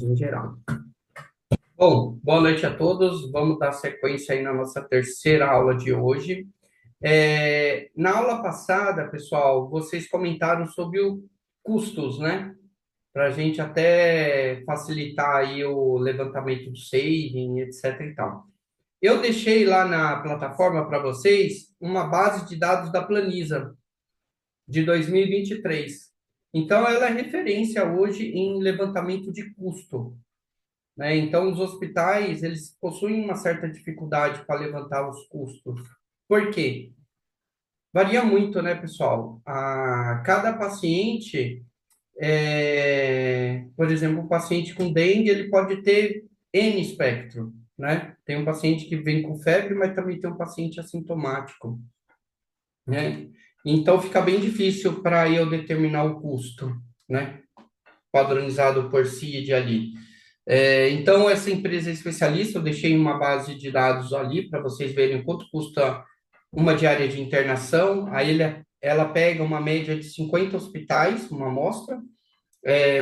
em geral. Bom, boa noite a todos. Vamos dar sequência aí na nossa terceira aula de hoje. Na aula passada, pessoal, vocês comentaram sobre os custos, né? Para a gente até facilitar aí o levantamento do saving, etc e tal. Eu deixei lá na plataforma para vocês uma base de dados da Planisa de 2023. Então, ela é referência hoje em levantamento de custo, né? Então, os hospitais, eles possuem uma certa dificuldade para levantar os custos. Por quê? Varia muito, né, pessoal? Cada paciente, por exemplo, um paciente com dengue, ele pode ter N espectro, né? Tem um paciente que vem com febre, mas também tem um paciente assintomático, né? Então, fica bem difícil para eu determinar o custo, né? Padronizado por CID ali. Então, essa empresa especialista, eu deixei uma base de dados ali para vocês verem quanto custa uma diária de internação. Ela pega uma média de 50 hospitais, uma amostra.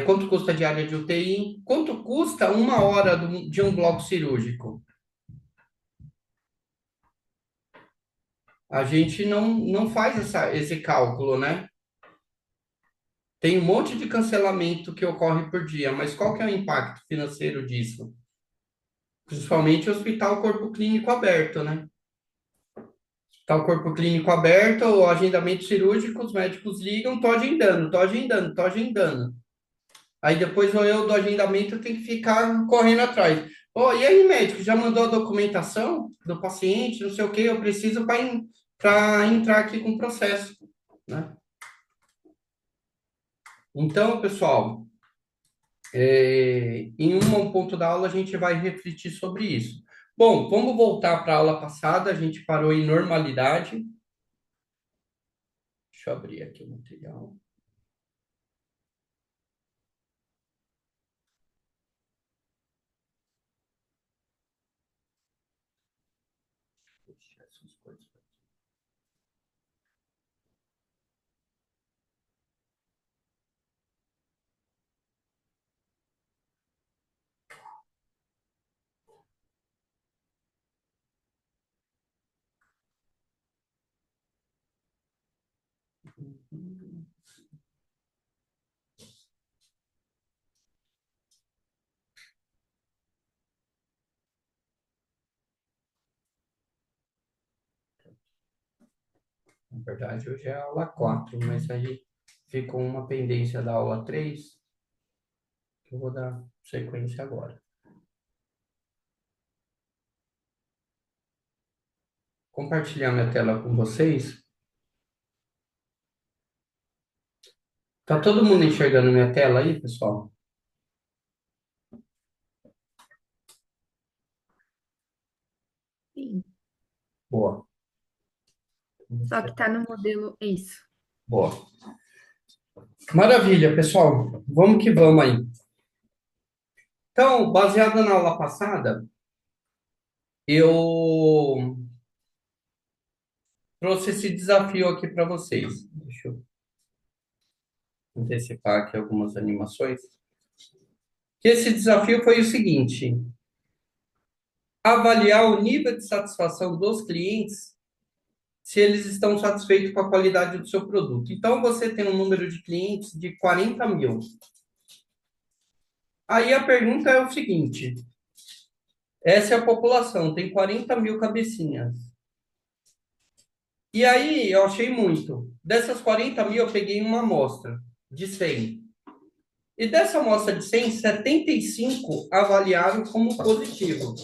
Quanto custa a diária de UTI? Quanto custa uma hora de um bloco cirúrgico? A gente não faz esse cálculo, né? Tem um monte de cancelamento que ocorre por dia, mas qual que é o impacto financeiro disso? Principalmente o hospital corpo clínico aberto, né? Tá o corpo clínico aberto, o agendamento cirúrgico, os médicos ligam, tô agendando, tô agendando, tô agendando. Aí depois eu do agendamento tenho que ficar correndo atrás. Oh, e aí, médico, já mandou a documentação do paciente, não sei o que, eu preciso para entrar aqui com o processo, né? Então, pessoal, em um ponto da aula a gente vai refletir sobre isso. Bom, vamos voltar para a aula passada, a gente parou em normalidade. Deixa eu abrir aqui o material. Deixa essas coisas. Na verdade, hoje é a aula 4, mas aí ficou uma pendência da aula 3 que eu vou dar sequência agora. Compartilhar minha tela com vocês. Tá todo mundo enxergando minha tela aí, pessoal? Sim. Boa. Só que tá no modelo. Isso. Boa. Maravilha, pessoal. Vamos que vamos aí. Então, baseado na aula passada, eu trouxe esse desafio aqui para vocês. Deixa eu antecipar aqui algumas animações. Que esse desafio foi o seguinte: avaliar o nível de satisfação dos clientes se eles estão satisfeitos com a qualidade do seu produto. Então, você tem um número de clientes de 40 mil. Aí a pergunta é o seguinte: essa é a população, tem 40 mil cabecinhas. E aí eu achei muito. Dessas 40 mil, eu peguei uma amostra de 100. E dessa amostra de 100, 75 avaliaram como positivo.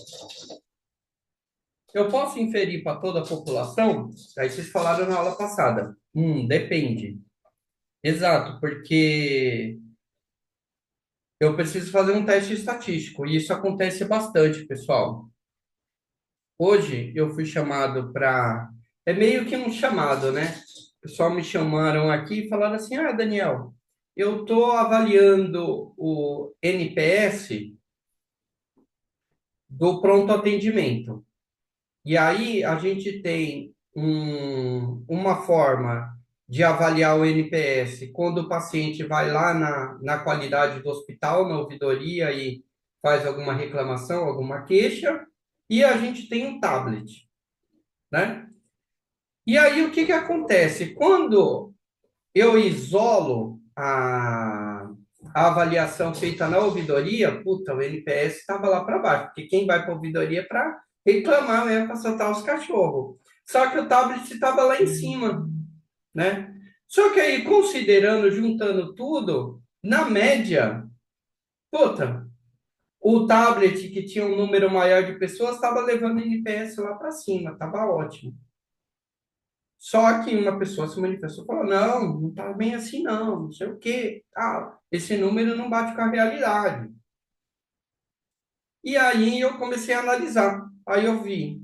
Eu posso inferir para toda a população? Aí vocês falaram na aula passada. Depende. Exato, porque eu preciso fazer um teste estatístico e isso acontece bastante, pessoal. Hoje eu fui chamado para. É meio que um chamado, né? O pessoal me chamaram aqui e falaram assim: Ah, Daniel, eu estou avaliando o NPS do pronto atendimento. E aí a gente tem uma forma. de avaliar o NPS quando o paciente vai lá na qualidade do hospital, na ouvidoria e faz alguma reclamação, alguma queixa, e a gente tem um tablet, né? E aí o que que acontece? Quando eu isolo a avaliação feita na ouvidoria, puta, o NPS estava lá para baixo, porque quem vai para a ouvidoria é para reclamar mesmo, para soltar os cachorros. Só que o tablet estava lá em cima, né? Só que aí, considerando, juntando tudo, na média, puta, o tablet que tinha um número maior de pessoas estava levando o NPS lá para cima, estava ótimo. Só que uma pessoa se manifestou e falou: não, não está bem assim, não sei o quê. Ah, esse número não bate com a realidade. E aí eu comecei a analisar. Aí eu vi,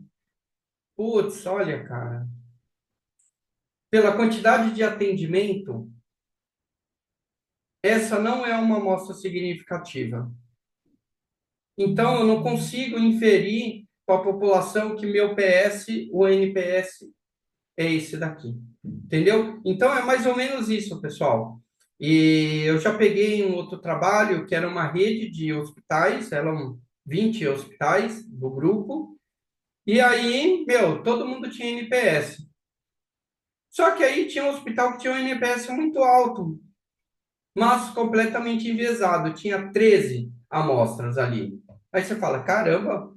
putz, olha, cara, pela quantidade de atendimento, essa não é uma amostra significativa. Então, eu não consigo inferir para a população que meu PS, o NPS, é esse daqui. Entendeu? Então, é mais ou menos isso, pessoal. E eu já peguei um outro trabalho, que era uma rede de hospitais, eram 20 hospitais do grupo, e aí, meu, todo mundo tinha NPS. Só que aí tinha um hospital que tinha um NPS muito alto, mas completamente enviesado. Tinha 13 amostras ali. Aí você fala, caramba,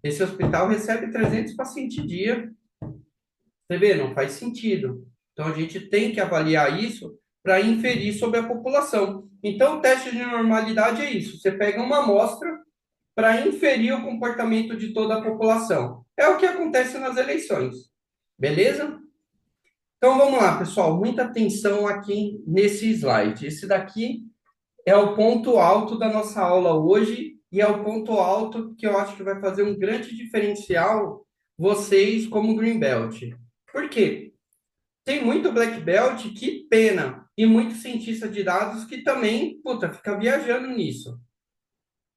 esse hospital recebe 300 pacientes dia. Você vê, não faz sentido. Então a gente tem que avaliar isso para inferir sobre a população. Então o teste de normalidade é isso. Você pega uma amostra para inferir o comportamento de toda a população. É o que acontece nas eleições. Beleza? Então vamos lá, pessoal. Muita atenção aqui nesse slide. Esse daqui é o ponto alto da nossa aula hoje e é o ponto alto que eu acho que vai fazer um grande diferencial vocês como Green Belt. Por quê? Tem muito Black Belt, que pena, e muito cientista de dados que também, puta, fica viajando nisso.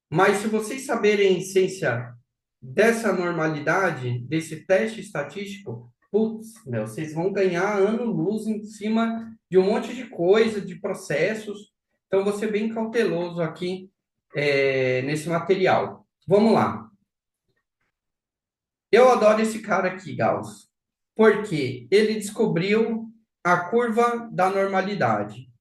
Mas se vocês saberem a essência dessa normalidade, desse teste estatístico, putz, meu, vocês vão ganhar ano-luz em cima de um monte de coisa, de processos. Então, vou ser bem cauteloso aqui, nesse material. Vamos lá. Eu adoro esse cara aqui, Gauss, porque ele descobriu a curva da normalidade.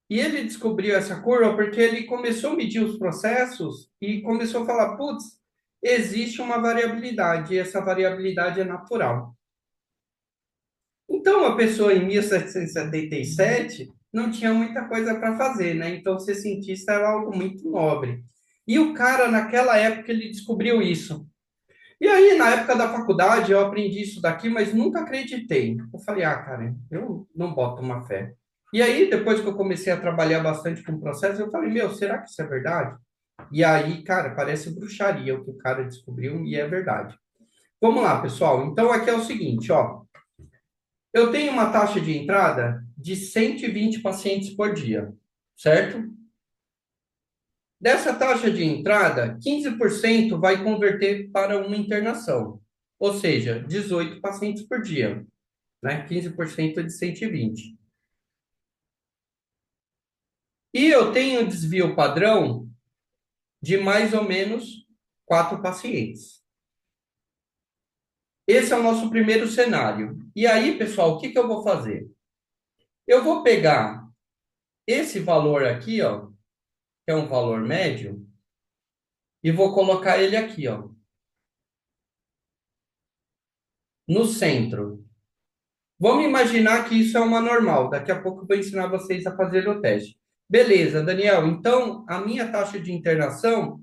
E ele descobriu essa curva porque ele começou a medir os processos e começou a falar, putz, existe uma variabilidade, e essa variabilidade é natural. Então, a pessoa em 1777 não tinha muita coisa para fazer, né? Então, ser cientista era algo muito nobre. E o cara, naquela época, ele descobriu isso. E aí, na época da faculdade, eu aprendi isso daqui, mas nunca acreditei. Eu falei, ah, cara, eu não boto uma fé. E aí, depois que eu comecei a trabalhar bastante com o processo, eu falei, meu, será que isso é verdade? E aí, cara, parece bruxaria o que o cara descobriu e é verdade. Vamos lá, pessoal. Então, aqui é o seguinte, ó. Eu tenho uma taxa de entrada de 120 pacientes por dia, certo? Dessa taxa de entrada, 15% vai converter para uma internação, ou seja, 18 pacientes por dia, né? 15% de 120. E eu tenho desvio padrão de mais ou menos 4 pacientes. Esse é o nosso primeiro cenário. E aí, pessoal, o que que eu vou fazer? Eu vou pegar esse valor aqui, ó, que é um valor médio, e vou colocar ele aqui, ó, no centro. Vamos imaginar que isso é uma normal. Daqui a pouco eu vou ensinar vocês a fazer o teste. Beleza, Daniel. Então, a minha taxa de internação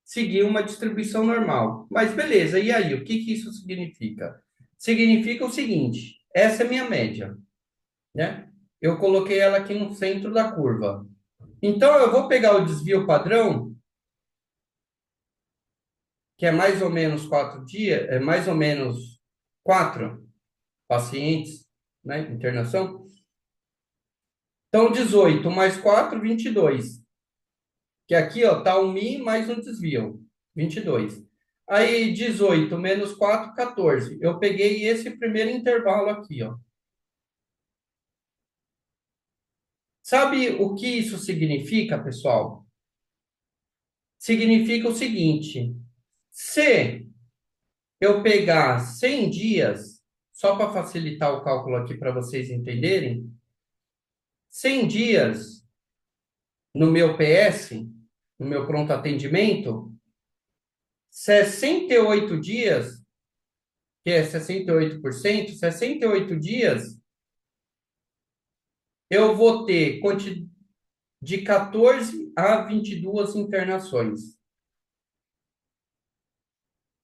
seguiu uma distribuição normal. Mas beleza, e aí? O que que isso significa? Significa o seguinte: essa é a minha média, né? Eu coloquei ela aqui no centro da curva. Então, eu vou pegar o desvio padrão, que é mais ou menos 4 dias, é mais ou menos 4 pacientes, né? Internação. Então, 18 mais 4, 22. Que aqui, ó, tá um mi mais um desvio, 22. Aí, 18 menos 4, 14. Eu peguei esse primeiro intervalo aqui, ó. Sabe o que isso significa, pessoal? Significa o seguinte: se eu pegar 100 dias, só para facilitar o cálculo aqui para vocês entenderem, 100 dias no meu PS, no meu pronto atendimento, 68 dias, que é 68%, 68 dias, eu vou ter de 14 a 22 internações.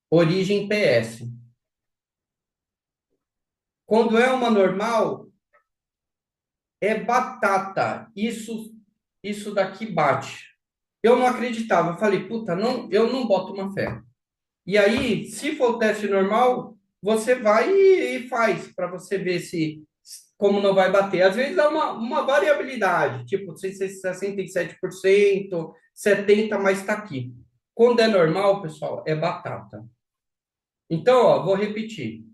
Origem PS. Quando é uma normal, é batata. Isso daqui bate. Eu não acreditava. Eu falei, puta, não, eu não boto uma fé. E aí, se for o teste normal, você vai e faz para você ver se como não vai bater. Às vezes dá uma variabilidade, tipo 67%, 70%, mas está aqui. Quando é normal, pessoal, é batata. Então, ó, vou repetir.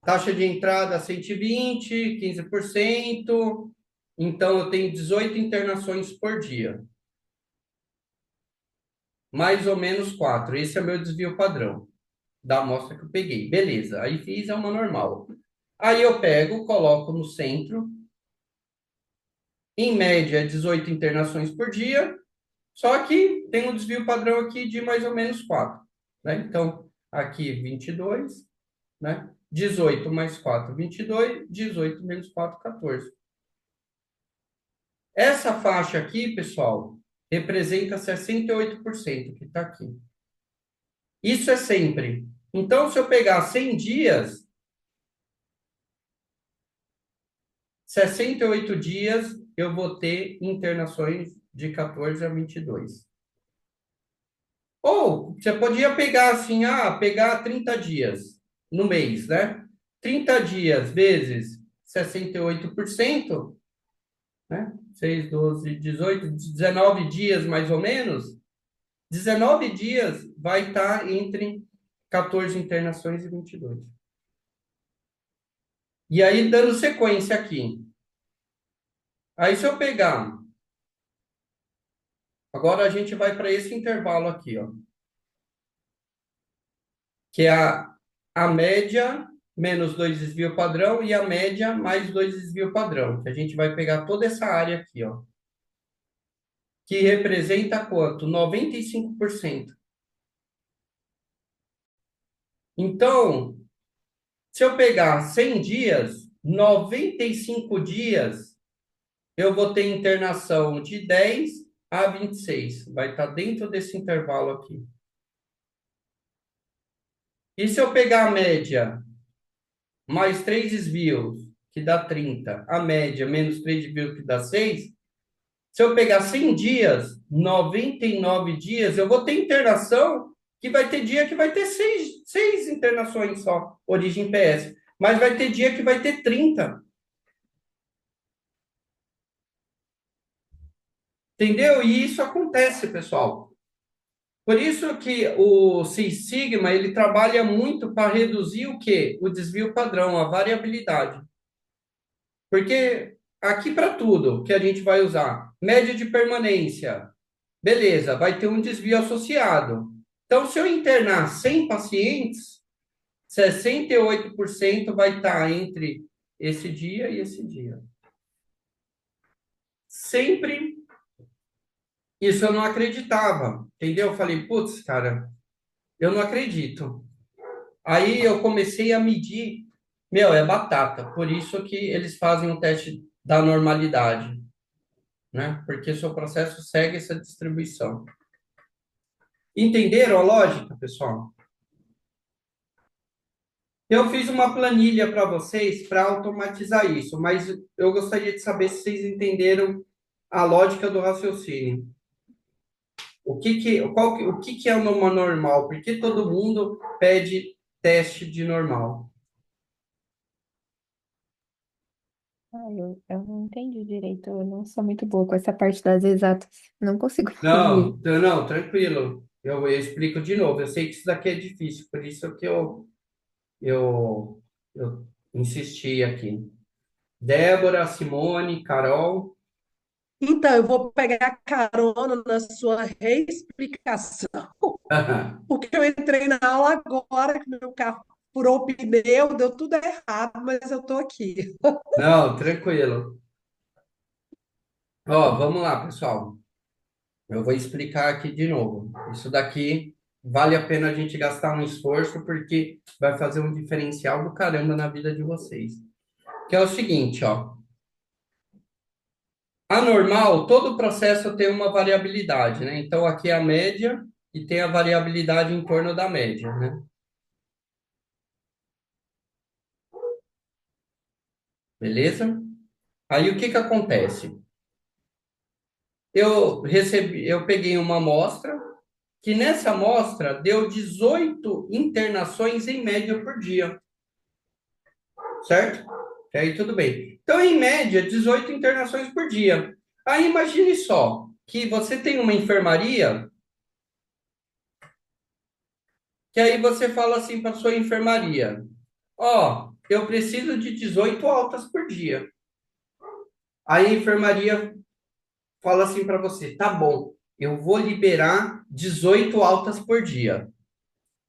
Taxa de entrada 120, 15%. Então, eu tenho 18 internações por dia. Mais ou menos 4. Esse é meu desvio padrão da amostra que eu peguei. Beleza, aí fiz, é uma normal. Aí eu pego, coloco no centro, em média 18 internações por dia, só que tem um desvio padrão aqui de mais ou menos 4, né? Então, aqui 22, né? 18 mais 4, 22, 18 menos 4, 14. Essa faixa aqui, pessoal, representa 68% que está aqui. Isso é sempre. Então, se eu pegar 100 dias, 68 dias, eu vou ter internações de 14 a 22. Ou você podia pegar assim, pegar 30 dias no mês, né? 30 dias vezes 68%, né? 6, 12, 18, 19 dias mais ou menos. 19 dias vai estar entre 14 internações e 22. E aí, dando sequência aqui. Aí, se eu pegar, agora a gente vai para esse intervalo aqui, ó, que é a média menos 2 desvio padrão e a média mais 2 desvio padrão, que a gente vai pegar toda essa área aqui, ó, que representa quanto? 95%. Então, se eu pegar 100 dias, 95 dias, eu vou ter internação de 10 a 26. Vai estar dentro desse intervalo aqui. E se eu pegar a média mais 3 desvios, que dá 30, a média menos 3 desvios, que dá 6, se eu pegar 100 dias, 99 dias, eu vou ter internação que vai ter dia que vai ter seis internações só, origem PS. Mas vai ter dia que vai ter 30. Entendeu? E isso acontece, pessoal. Por isso que o Six Sigma, ele trabalha muito para reduzir o quê? O desvio padrão, a variabilidade. Porque aqui para tudo que a gente vai usar, média de permanência, beleza, vai ter um desvio associado. Então, se eu internar 100 pacientes, 68% vai estar entre esse dia e esse dia. Sempre isso eu não acreditava, entendeu? Eu falei, putz, cara, eu não acredito. Aí eu comecei a medir, meu, é batata, por isso que eles fazem o teste da normalidade, né? Porque o seu processo segue essa distribuição. Entenderam a lógica, pessoal? Eu fiz uma planilha para vocês para automatizar isso, mas eu gostaria de saber se vocês entenderam a lógica do raciocínio. O que que é uma normal? Por que todo mundo pede teste de normal? Eu não entendi direito. Eu não sou muito boa com essa parte das exatas. Não consigo Não, entender. não, tranquilo. Eu explico de novo. Eu sei que isso daqui é difícil, por isso que eu insisti aqui. Débora, Simone, Carol. Então, eu vou pegar carona na sua reexplicação, porque eu entrei na aula agora que meu carro furou o pneu, deu tudo errado, mas eu estou aqui. Não, tranquilo. Ó, vamos lá, pessoal. Eu vou explicar aqui de novo. Isso daqui vale a pena a gente gastar um esforço, porque vai fazer um diferencial do caramba na vida de vocês. Que é o seguinte, ó. Anormal, todo processo tem uma variabilidade, né? Então, aqui é a média e tem a variabilidade em torno da média, né? Beleza? Aí, o que que acontece? Eu peguei uma amostra, que nessa amostra deu 18 internações em média por dia, certo? E aí, tudo bem. Então, em média, 18 internações por dia. Aí, imagine só que você tem uma enfermaria, que aí você fala assim para sua enfermaria: ó, eu preciso de 18 altas por dia. Aí a enfermaria fala assim para você: tá bom, eu vou liberar 18 altas por dia.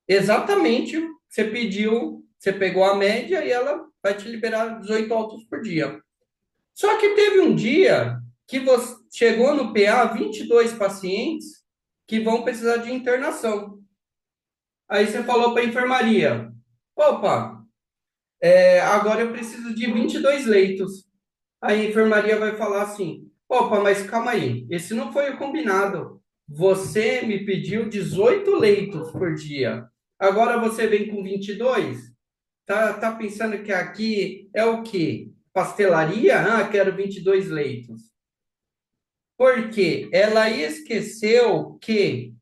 Exatamente, você pediu, você pegou a média e ela vai te liberar 18 altas por dia. Só que teve um dia que você chegou no PA 22 pacientes que vão precisar de internação. Aí você falou para a enfermaria: opa, agora eu preciso de 22 leitos. Aí a enfermaria vai falar assim: opa, mas calma aí, esse não foi o combinado. Você me pediu 18 leitos por dia. Agora você vem com 22. Tá pensando que aqui é o quê? Pastelaria? Ah, quero 22 leitos. Porque ela esqueceu que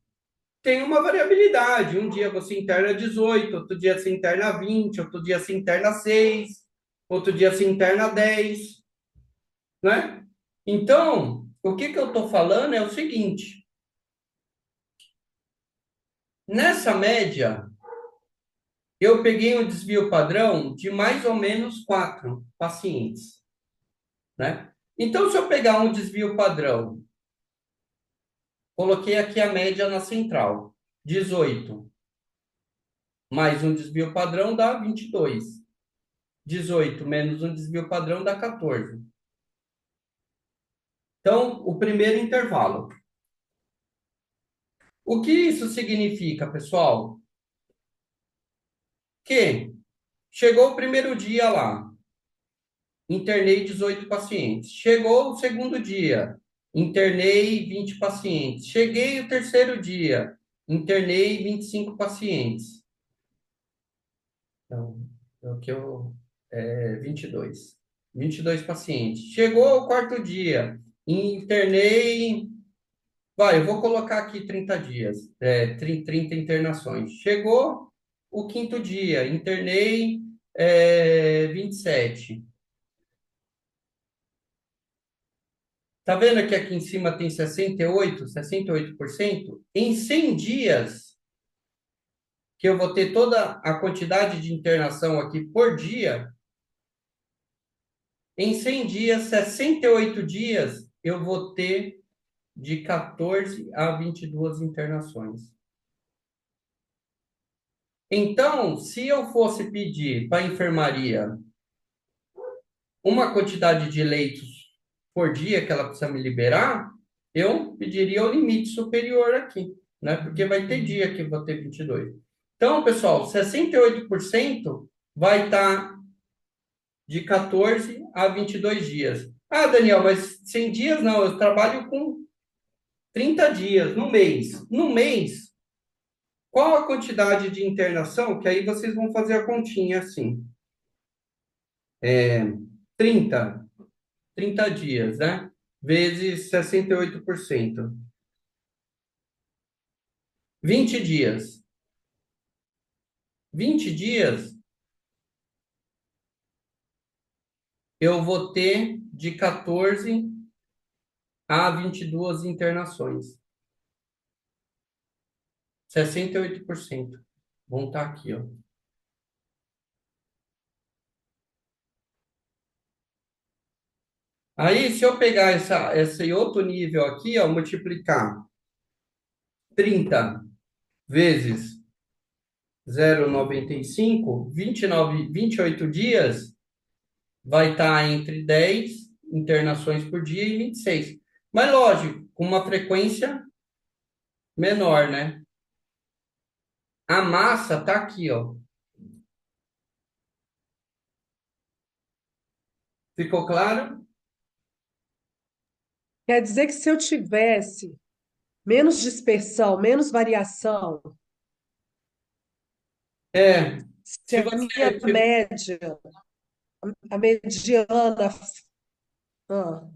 tem uma variabilidade. Um dia você interna 18, outro dia você interna 20, outro dia você interna 6, outro dia você interna 10, né? Então, o que que eu estou falando é o seguinte: nessa média, eu peguei um desvio padrão de mais ou menos 4 pacientes, né? Então, se eu pegar um desvio padrão, coloquei aqui a média na central, 18, mais um desvio padrão dá 22. 18 menos um desvio padrão dá 14. Então, o primeiro intervalo. O que isso significa, pessoal? Que chegou o primeiro dia lá, internei 18 pacientes. Chegou o segundo dia, internei 20 pacientes. Cheguei o terceiro dia, internei 25 pacientes. Então, é o que eu. 22. 22 pacientes. Chegou o quarto dia, internei. Vai, eu vou colocar aqui 30 dias, 30 internações. Chegou o quinto dia, internei 27. Tá vendo que aqui em cima tem 68%? Em 100 dias, que eu vou ter toda a quantidade de internação aqui por dia, em 100 dias, 68 dias, eu vou ter de 14 a 22 internações. Então, se eu fosse pedir para a enfermaria uma quantidade de leitos por dia que ela precisa me liberar, eu pediria o limite superior aqui, né? Porque vai ter dia que eu vou ter 22. Então, pessoal, 68% vai estar de 14 a 22 dias. Ah, Daniel, mas 100 dias não, eu trabalho com 30 dias no mês. No mês, qual a quantidade de internação? Que aí vocês vão fazer a continha assim. 30 30 dias, né? Vezes 68%. 20 dias. 20 dias, eu vou ter de 14 a 22 internações. 68%. Vão estar aqui, ó. Aí, se eu pegar esse outro nível aqui, ó, multiplicar 30 vezes 0,95, 28 dias, vai estar entre 10 internações por dia e 26. Mas, lógico, com uma frequência menor, né? A massa tá aqui, ó. Ficou claro? Quer dizer que se eu tivesse menos dispersão, menos variação, É. se Se a minha você média, a mediana, ah,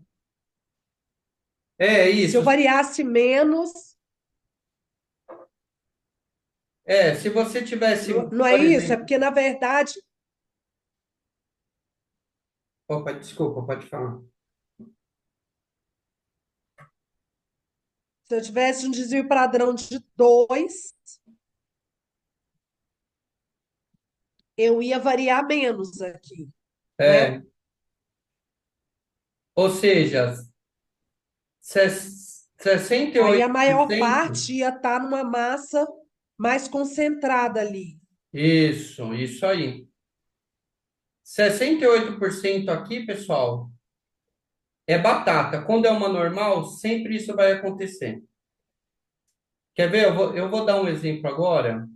é se eu isso. variasse menos, Se você tivesse, não é por isso? É exemplo, porque, na verdade, opa, desculpa, pode falar. se eu tivesse um desvio padrão de 2, eu ia variar menos aqui, né? É, ou seja, sessenta e Aí oito a por maior cento. parte ia estar numa massa mais concentrada ali. Isso aí. 68% aqui, pessoal, é batata. Quando é uma normal, sempre isso vai acontecer. Quer ver? Eu vou dar um exemplo agora.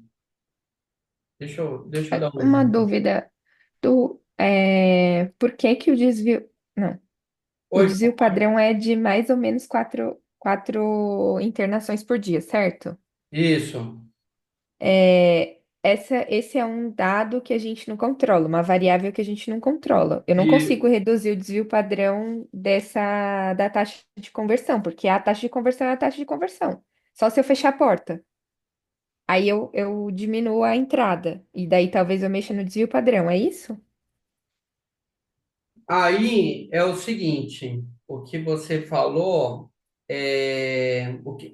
Deixa eu dar um Uma exemplo. dúvida. Por que que o desvio. Não. O Oi, desvio padrão é de mais ou menos quatro internações por dia, certo? isso. Esse é um dado que a gente não controla, uma variável que a gente não controla. Eu não E, consigo reduzir o desvio padrão da taxa de conversão, porque a taxa de conversão é a taxa de conversão. Só se eu fechar a porta. Aí eu diminuo a entrada. E daí talvez eu mexa no desvio padrão, é isso? Aí é o seguinte, o que você falou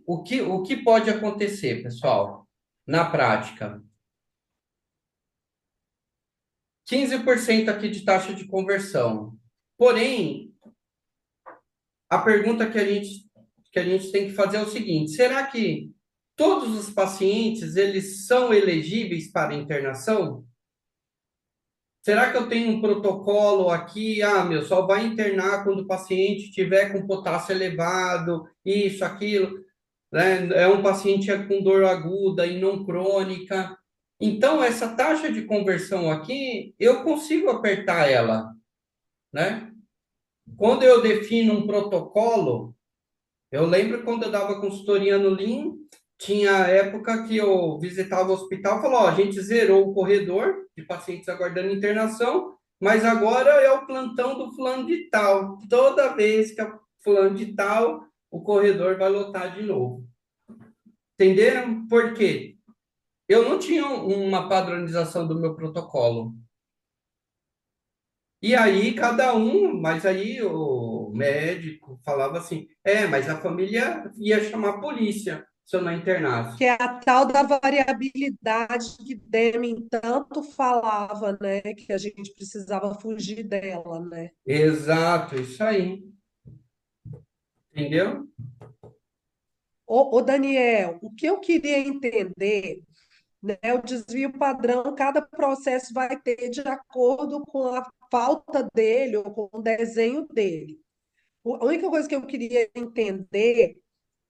o que pode acontecer, pessoal, na prática. 15% aqui de taxa de conversão. Porém, a pergunta que a gente tem que fazer é o seguinte: será que todos os pacientes eles são elegíveis para internação? Será que eu tenho um protocolo aqui? Ah, meu, só vai internar quando o paciente tiver com potássio elevado, isso, aquilo, né? É um paciente com dor aguda e não crônica. Então, essa taxa de conversão aqui, eu consigo apertar ela, né? Quando eu defino um protocolo, eu lembro quando eu dava consultoria no Lean, tinha época que eu visitava o hospital e falava, ó, a gente zerou o corredor de pacientes aguardando internação, mas agora é o plantão do fulano de tal. Toda vez que é o fulano de tal, o corredor vai lotar de novo. Entenderam? Por quê? Eu não tinha uma padronização do meu protocolo. E aí cada um, mas aí o médico falava assim, mas a família ia chamar a polícia se eu não internasse. Que é a tal da variabilidade que Deming tanto falava, né? Que a gente precisava fugir dela, né? Exato, isso aí. Entendeu? Ô, Daniel, o que eu queria entender, né? O desvio padrão, cada processo vai ter de acordo com a falta dele ou com o desenho dele. A única coisa que eu queria entender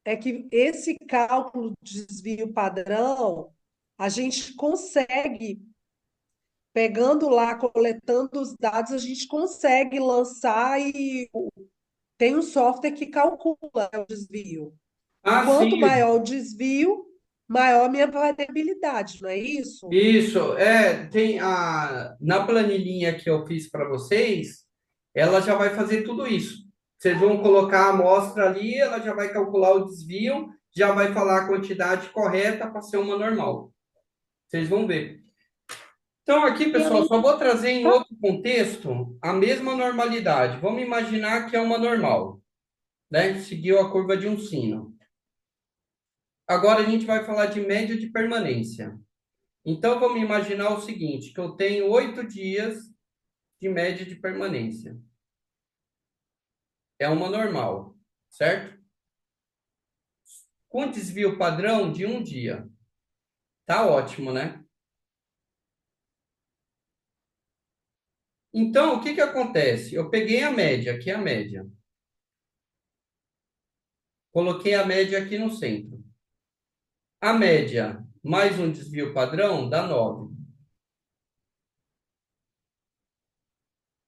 é que esse cálculo de desvio padrão, a gente consegue, pegando lá, coletando os dados, a gente consegue lançar e tem um software que calcula o desvio. Ah, Quanto sim, maior o desvio, maior a minha variabilidade, não é isso? isso. Na planilhinha que eu fiz para vocês, ela já vai fazer tudo isso. Vocês vão colocar a amostra ali, ela já vai calcular o desvio, já vai falar a quantidade correta para ser uma normal. Vocês vão ver. Então, aqui, E pessoal, além só vou trazer em tá, outro contexto a mesma normalidade. Vamos imaginar que é uma normal, né? Seguiu a curva de um sino. Agora a gente vai falar de média de permanência. Então, vamos imaginar o seguinte, que eu tenho 8 dias de média de permanência. é uma normal, certo? Com desvio padrão de um dia. Tá ótimo, né? Então, o que que acontece? Eu peguei a média, aqui é a média. Coloquei a média aqui no centro. A média mais um desvio padrão dá 9.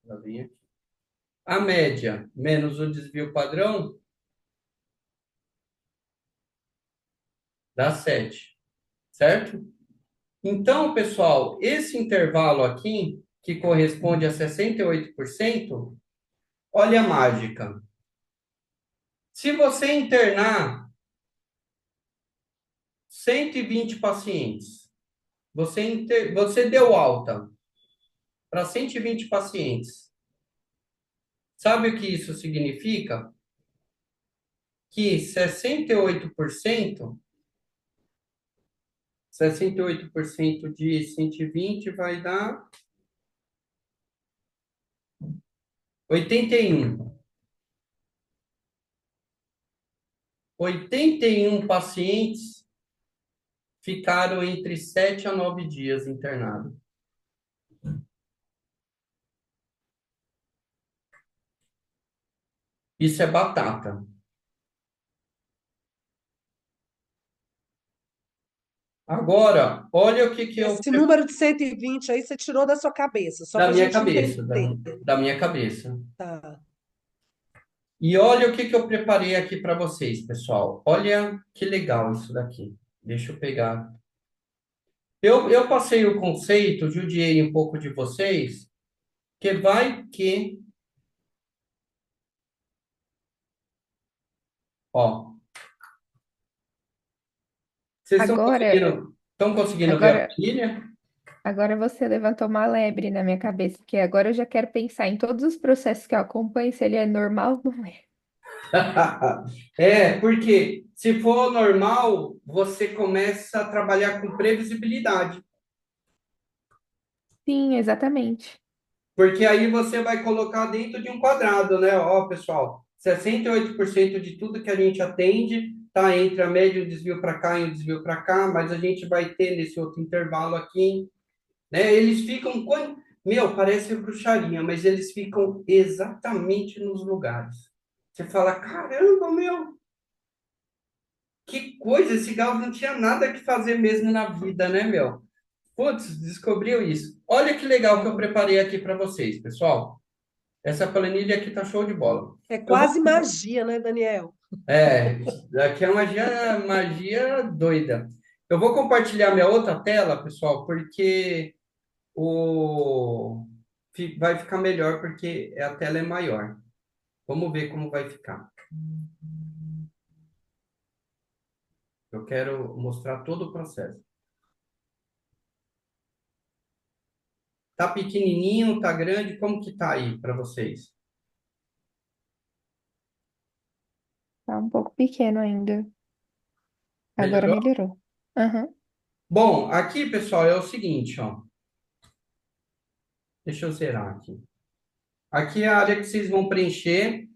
Tá bem aqui. A média menos o desvio padrão dá 7, certo? Então, pessoal, esse intervalo aqui, que corresponde a 68%, olha a mágica. Se você internar 120 pacientes, você deu alta para 120 pacientes. Sabe o que isso significa? Que 68% de 120 vai dar 81. 81 pacientes ficaram entre 7 a 9 dias internados. Isso é batata. Agora, olha o que que eu Esse número de 120 aí você tirou da sua cabeça, só da para a minha gente cabeça, entender. da minha cabeça. Tá. E olha o que que eu preparei aqui para vocês, pessoal. Olha que legal isso daqui. Deixa eu pegar. Eu passei o conceito, judiei um pouco de vocês, que vai que, ó, vocês Agora, estão conseguindo ver a agora, planilha? agora você levantou uma lebre na minha cabeça, que agora eu já quero pensar em todos os processos que eu acompanho, se ele é normal ou não é. É, porque se for normal, você começa a trabalhar com previsibilidade. Sim, exatamente. Porque aí você vai colocar dentro de um quadrado, né? Ó, pessoal, 68% de tudo que a gente atende está entre a média e o desvio para cá e o desvio para cá, mas a gente vai ter nesse outro intervalo aqui, né? Eles ficam, meu, parece bruxaria, mas eles ficam exatamente nos lugares. Você fala, caramba, meu, que coisa, esse Gauss não tinha nada que fazer mesmo na vida, né, meu? Putz, descobriu isso. Olha que legal que eu preparei aqui para vocês, pessoal. Essa planilha aqui tá show de bola. É Eu vou, quase magia, né, Daniel? aqui é magia doida. Eu vou compartilhar minha outra tela, pessoal, porque o vai ficar melhor porque a tela é maior. Vamos ver como vai ficar. Eu quero mostrar todo o processo. Tá pequenininho, tá grande, como que tá aí para vocês? Tá um pouco pequeno ainda. Agora Melhorou? melhorou. Aham. Bom, aqui, pessoal, é o seguinte, ó. Deixa eu zerar aqui. Aqui é a área que vocês vão preencher.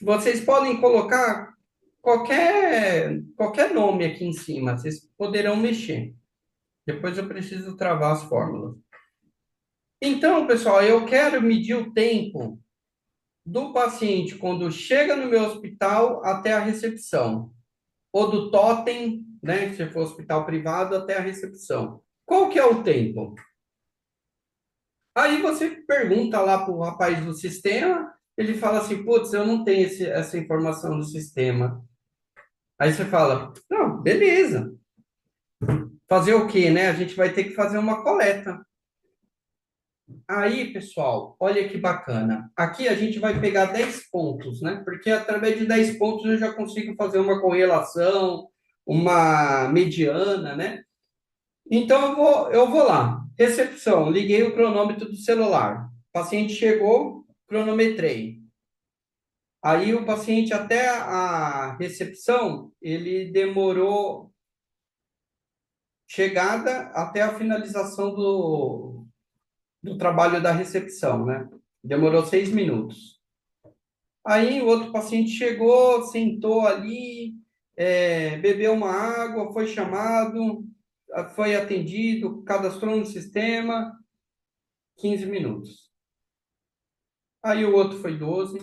Vocês podem colocar qualquer nome aqui em cima. Vocês poderão mexer. Depois eu preciso travar as fórmulas. Então, pessoal, eu quero medir o tempo do paciente quando chega no meu hospital até a recepção, ou do totem, né, se for hospital privado, até a recepção. Qual que é o tempo? Aí você pergunta lá para o rapaz do sistema, ele fala assim, putz, eu não tenho essa informação do sistema. Aí você fala, não, beleza. Fazer o quê, né? A gente vai ter que fazer uma coleta. Aí, pessoal, olha que bacana. Aqui a gente vai pegar 10 pontos, né? Porque através de 10 pontos eu já consigo fazer uma correlação, uma mediana, né? Então eu vou lá. Recepção, liguei o cronômetro do celular. O paciente chegou, cronometrei. Aí o paciente até a recepção, ele demorou chegada até a finalização do trabalho da recepção, né? Demorou 6 minutos. Aí o outro paciente chegou, sentou ali, bebeu uma água, foi chamado, foi atendido, cadastrou no sistema, 15 minutos. Aí o outro foi 12.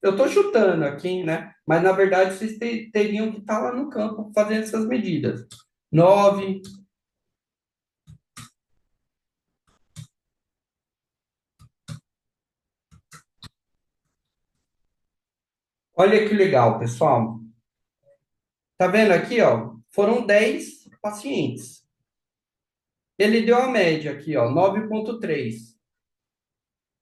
Eu estou chutando aqui, né? Mas na verdade vocês teriam que estar lá no campo fazendo essas medidas. 9. Olha que legal, pessoal. Tá vendo aqui, ó? Foram 10 pacientes. Ele deu a média aqui, ó, 9,3.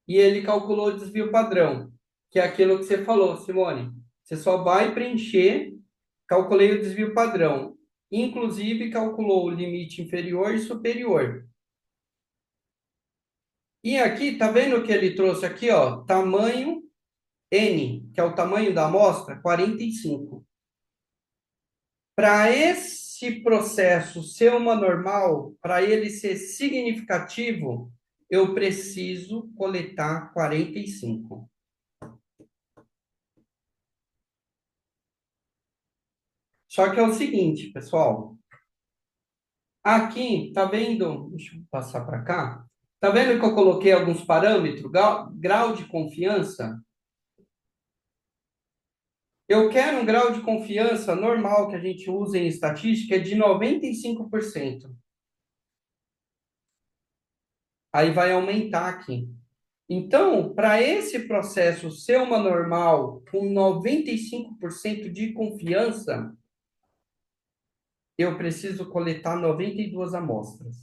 E ele calculou o desvio padrão, que é aquilo que você falou, Simone. Você só vai preencher, calculei o desvio padrão. Inclusive, calculou o limite inferior e superior. E aqui, tá vendo que ele trouxe aqui, ó, tamanho N, que é o tamanho da amostra, 45. Para esse processo ser uma normal, para ele ser significativo, eu preciso coletar 45. Só que é o seguinte, pessoal. Aqui, tá vendo? Deixa eu passar para cá. Tá vendo que eu coloquei alguns parâmetros? Grau de confiança. Eu quero um grau de confiança normal que a gente usa em estatística de 95%. Aí vai aumentar aqui. Então, para esse processo ser uma normal com 95% de confiança, eu preciso coletar 92 amostras.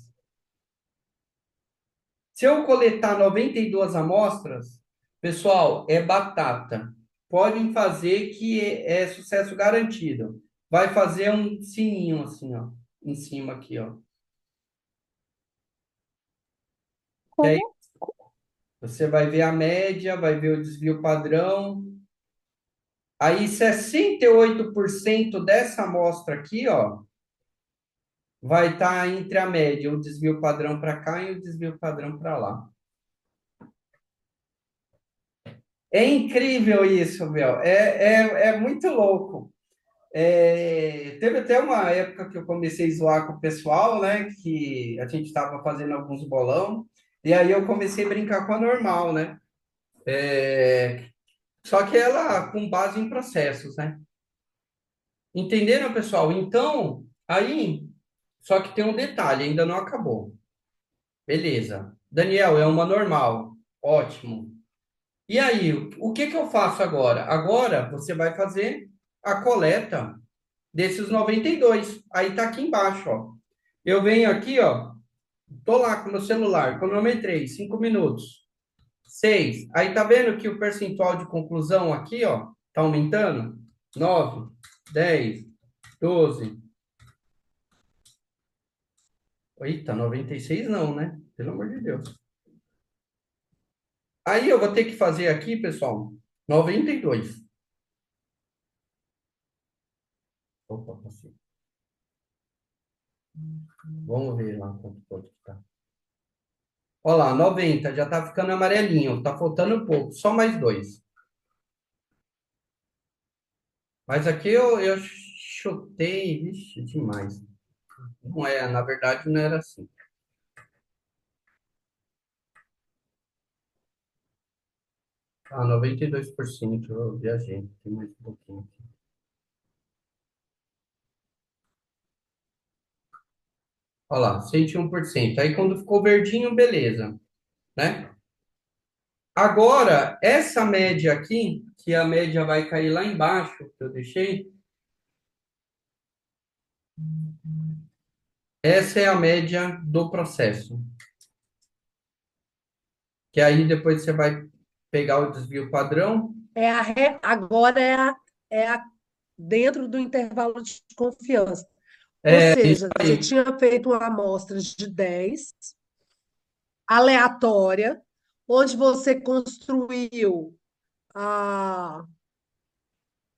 Se eu coletar 92 amostras, pessoal, é batata. Podem fazer que é sucesso garantido. Vai fazer um sininho assim, ó, em cima aqui, ó. E aí Como? você vai ver a média, vai ver o desvio padrão. Aí 68% dessa amostra aqui, ó, vai estar entre a média, o desvio padrão para cá e o desvio padrão para lá. É incrível isso, meu. É muito louco. Teve até uma época que eu comecei a zoar com o pessoal, né? Que a gente estava fazendo alguns bolão, e aí eu comecei a brincar com a normal, né? Só que ela com base em processos, né? Entenderam, pessoal? Então, aí, só que tem um detalhe, ainda não acabou. Beleza. Daniel, é uma normal. Ótimo. E aí, o que que eu faço agora? Agora você vai fazer a coleta desses 92. Aí tá aqui embaixo, ó. Eu venho aqui, ó. Tô lá com o meu celular, cronometrei, 5 minutos. 6. Aí tá vendo que o percentual de conclusão aqui, ó, tá aumentando? 9, 10, 12. Eita, 96 não, né? Pelo amor de Deus. Aí eu vou ter que fazer aqui, pessoal, 92. Opa, passei. Vamos ver lá quanto pode ficar. Olha lá, 90, já tá ficando amarelinho, tá faltando pouco, só mais dois. Mas aqui eu chutei, vixe, demais. Não é, na verdade não era assim. Ah, 92%, eu viajei, tem mais um pouquinho aqui. Olha lá, 101%. Aí quando ficou verdinho, beleza, né? Agora, essa média aqui, que a média vai cair lá embaixo, que eu deixei, essa é a média do processo. Que aí depois você vai pegar o desvio padrão. Agora dentro do intervalo de confiança. Ou É isso seja, você aí. tinha feito uma amostra de 10, aleatória, onde você construiu a,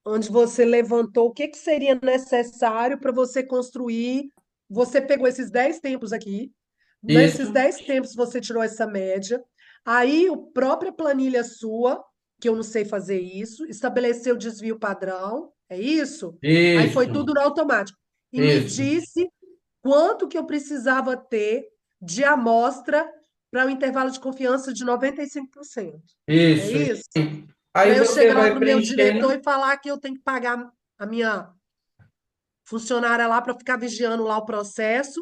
onde você levantou o que que seria necessário para você construir. Você pegou esses 10 tempos aqui, nesses Isso. 10 tempos você tirou essa média, aí a própria planilha sua que eu não sei fazer isso, estabelecer o desvio padrão, é isso? Aí foi Isso, tudo no automático. E me isso, disse quanto que eu precisava ter de amostra para o intervalo de confiança de 95%. É isso. isso? Aí Para eu você chegar lá vai para o meu diretor preenchendo. e falar que eu tenho que pagar a minha funcionária lá para ficar vigiando lá o processo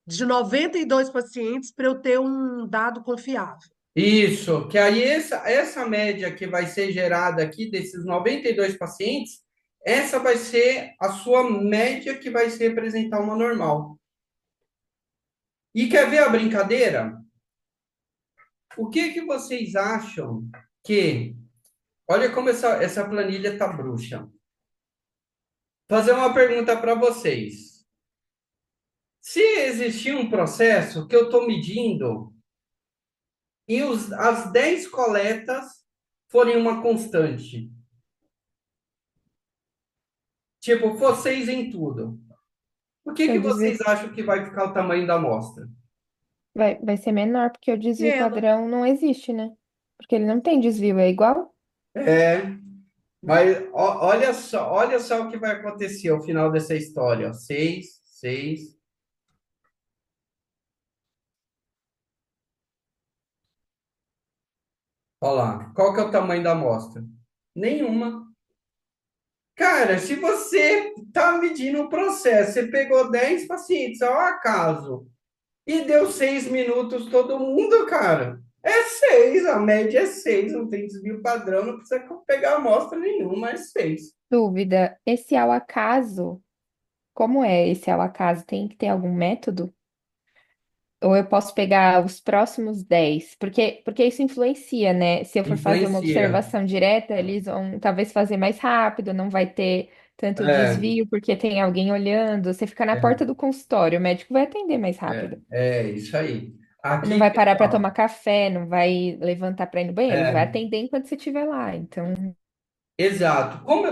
de 92 pacientes para eu ter um dado confiável. Isso, que aí essa média que vai ser gerada aqui desses 92 pacientes, essa vai ser a sua média que vai se representar uma normal. E quer ver a brincadeira? O que que vocês acham que... Olha como essa planilha tá bruxa. Fazer uma pergunta para vocês. Se existir um processo que eu estou medindo e as 10 coletas forem uma constante, tipo, vocês em tudo, o que O que vocês desvio acham que vai ficar o tamanho da amostra? vai ser menor, porque o desvio Pequeno. padrão não existe, né? Porque ele não tem desvio, é igual? É, mas olha só o que vai acontecer ao final dessa história. Ó. 6, 6. Olha lá. Qual que é o tamanho da amostra? Nenhuma. Cara, se você está medindo um processo, você pegou 10 pacientes ao acaso e deu 6 minutos todo mundo, cara. É 6, a média é 6, não tem desvio padrão, não precisa pegar amostra nenhuma, é 6. Dúvida, esse ao acaso, como é esse ao acaso? Tem que ter algum método? Ou eu posso pegar os próximos 10? Porque isso influencia, né? Se eu for fazer uma Influencia. observação direta, eles vão talvez fazer mais rápido, não vai ter tanto É, desvio, porque tem alguém olhando. Você fica na é, porta do consultório, o médico vai atender mais rápido. é isso aí. Não Aqui, vai parar para pessoal, tomar café, não vai levantar para ir no banheiro, ele vai é, atender enquanto você estiver lá. Então, exato. Como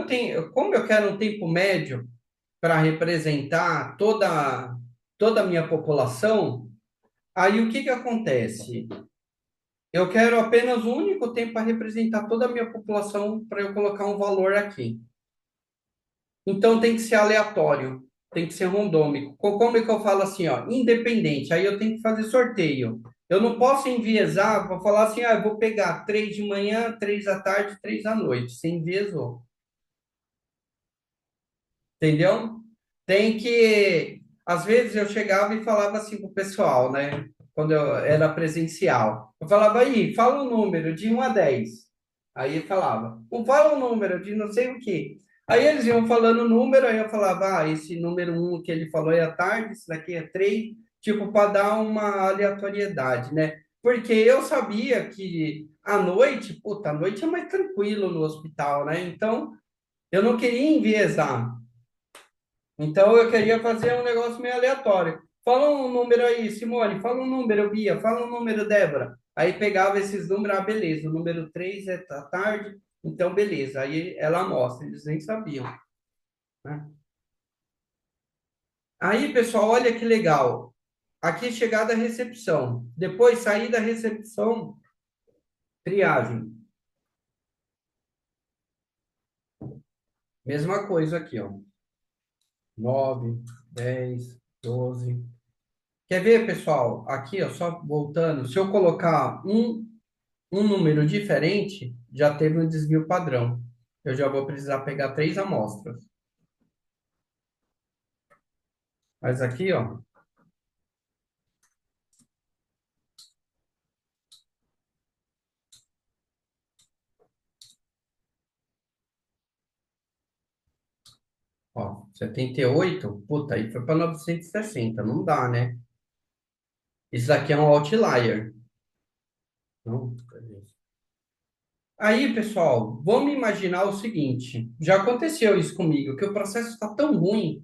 eu quero um tempo médio para representar toda a minha população, aí o que que acontece? Eu quero apenas um único tempo para representar toda a minha população para eu colocar um valor aqui. Então tem que ser aleatório, tem que ser randômico. Como é que eu falo assim, ó, independente? Aí eu tenho que fazer sorteio. Eu não posso enviesar, vou falar assim, eu vou pegar 3 de manhã, 3 da tarde, 3 da noite. Você enviesou, entendeu? Tem que. Às vezes eu chegava e falava assim pro pessoal, né? Quando eu era presencial. Eu falava aí, fala um número de 1 a 10. Aí eu falava, fala um número de não sei o quê. Aí eles iam falando o número, aí eu falava, esse número um que ele falou é à tarde, esse daqui é 3, tipo, para dar uma aleatoriedade, né? Porque eu sabia que à noite, puta, à noite é mais tranquilo no hospital, né? Então, eu não queria enviesar. Então eu queria fazer um negócio meio aleatório. Fala um número aí, Simone, fala um número, Bia, fala um número, Débora. Aí pegava esses números, beleza, o número 3 é à tarde, então beleza. Aí ela mostra, eles nem sabiam, né? Aí, pessoal, olha que legal. Aqui chegada a recepção. Depois sair da recepção, triagem. Mesma coisa aqui, ó. 9, 10, 12. Quer ver, pessoal? Aqui, ó, só voltando, se eu colocar um número diferente, já teve um desvio padrão. Eu já vou precisar pegar 3 amostras. Mas aqui, ó, 78, puta, aí foi para 960, não dá, né? Isso aqui é um outlier. Não, aí, pessoal, vamos imaginar o seguinte: já aconteceu isso comigo, que o processo está tão ruim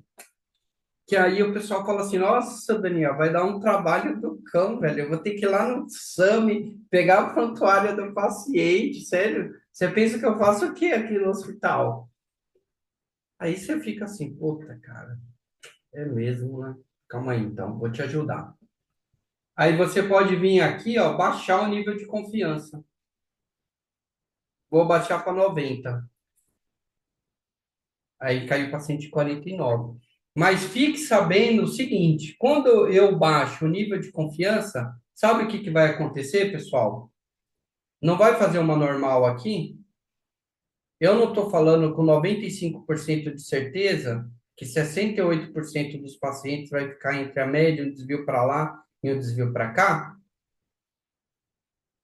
que aí o pessoal fala assim: Nossa, Daniel, vai dar um trabalho do cão, velho. Eu vou ter que ir lá no SAMI, pegar o prontuário do paciente, sério. Você pensa que eu faço o quê aqui no hospital? Aí você fica assim: Puta, cara, é mesmo, né? Calma aí, então, vou te ajudar. Aí você pode vir aqui, ó, baixar o nível de confiança. vou baixar para 90. Aí caiu para 149. Mas fique sabendo o seguinte: quando eu baixo o nível de confiança, sabe o que que vai acontecer, pessoal? Não vai fazer uma normal aqui? Eu não estou falando com 95% de certeza que 68% dos pacientes vai ficar entre a média, um desvio para lá e um desvio para cá.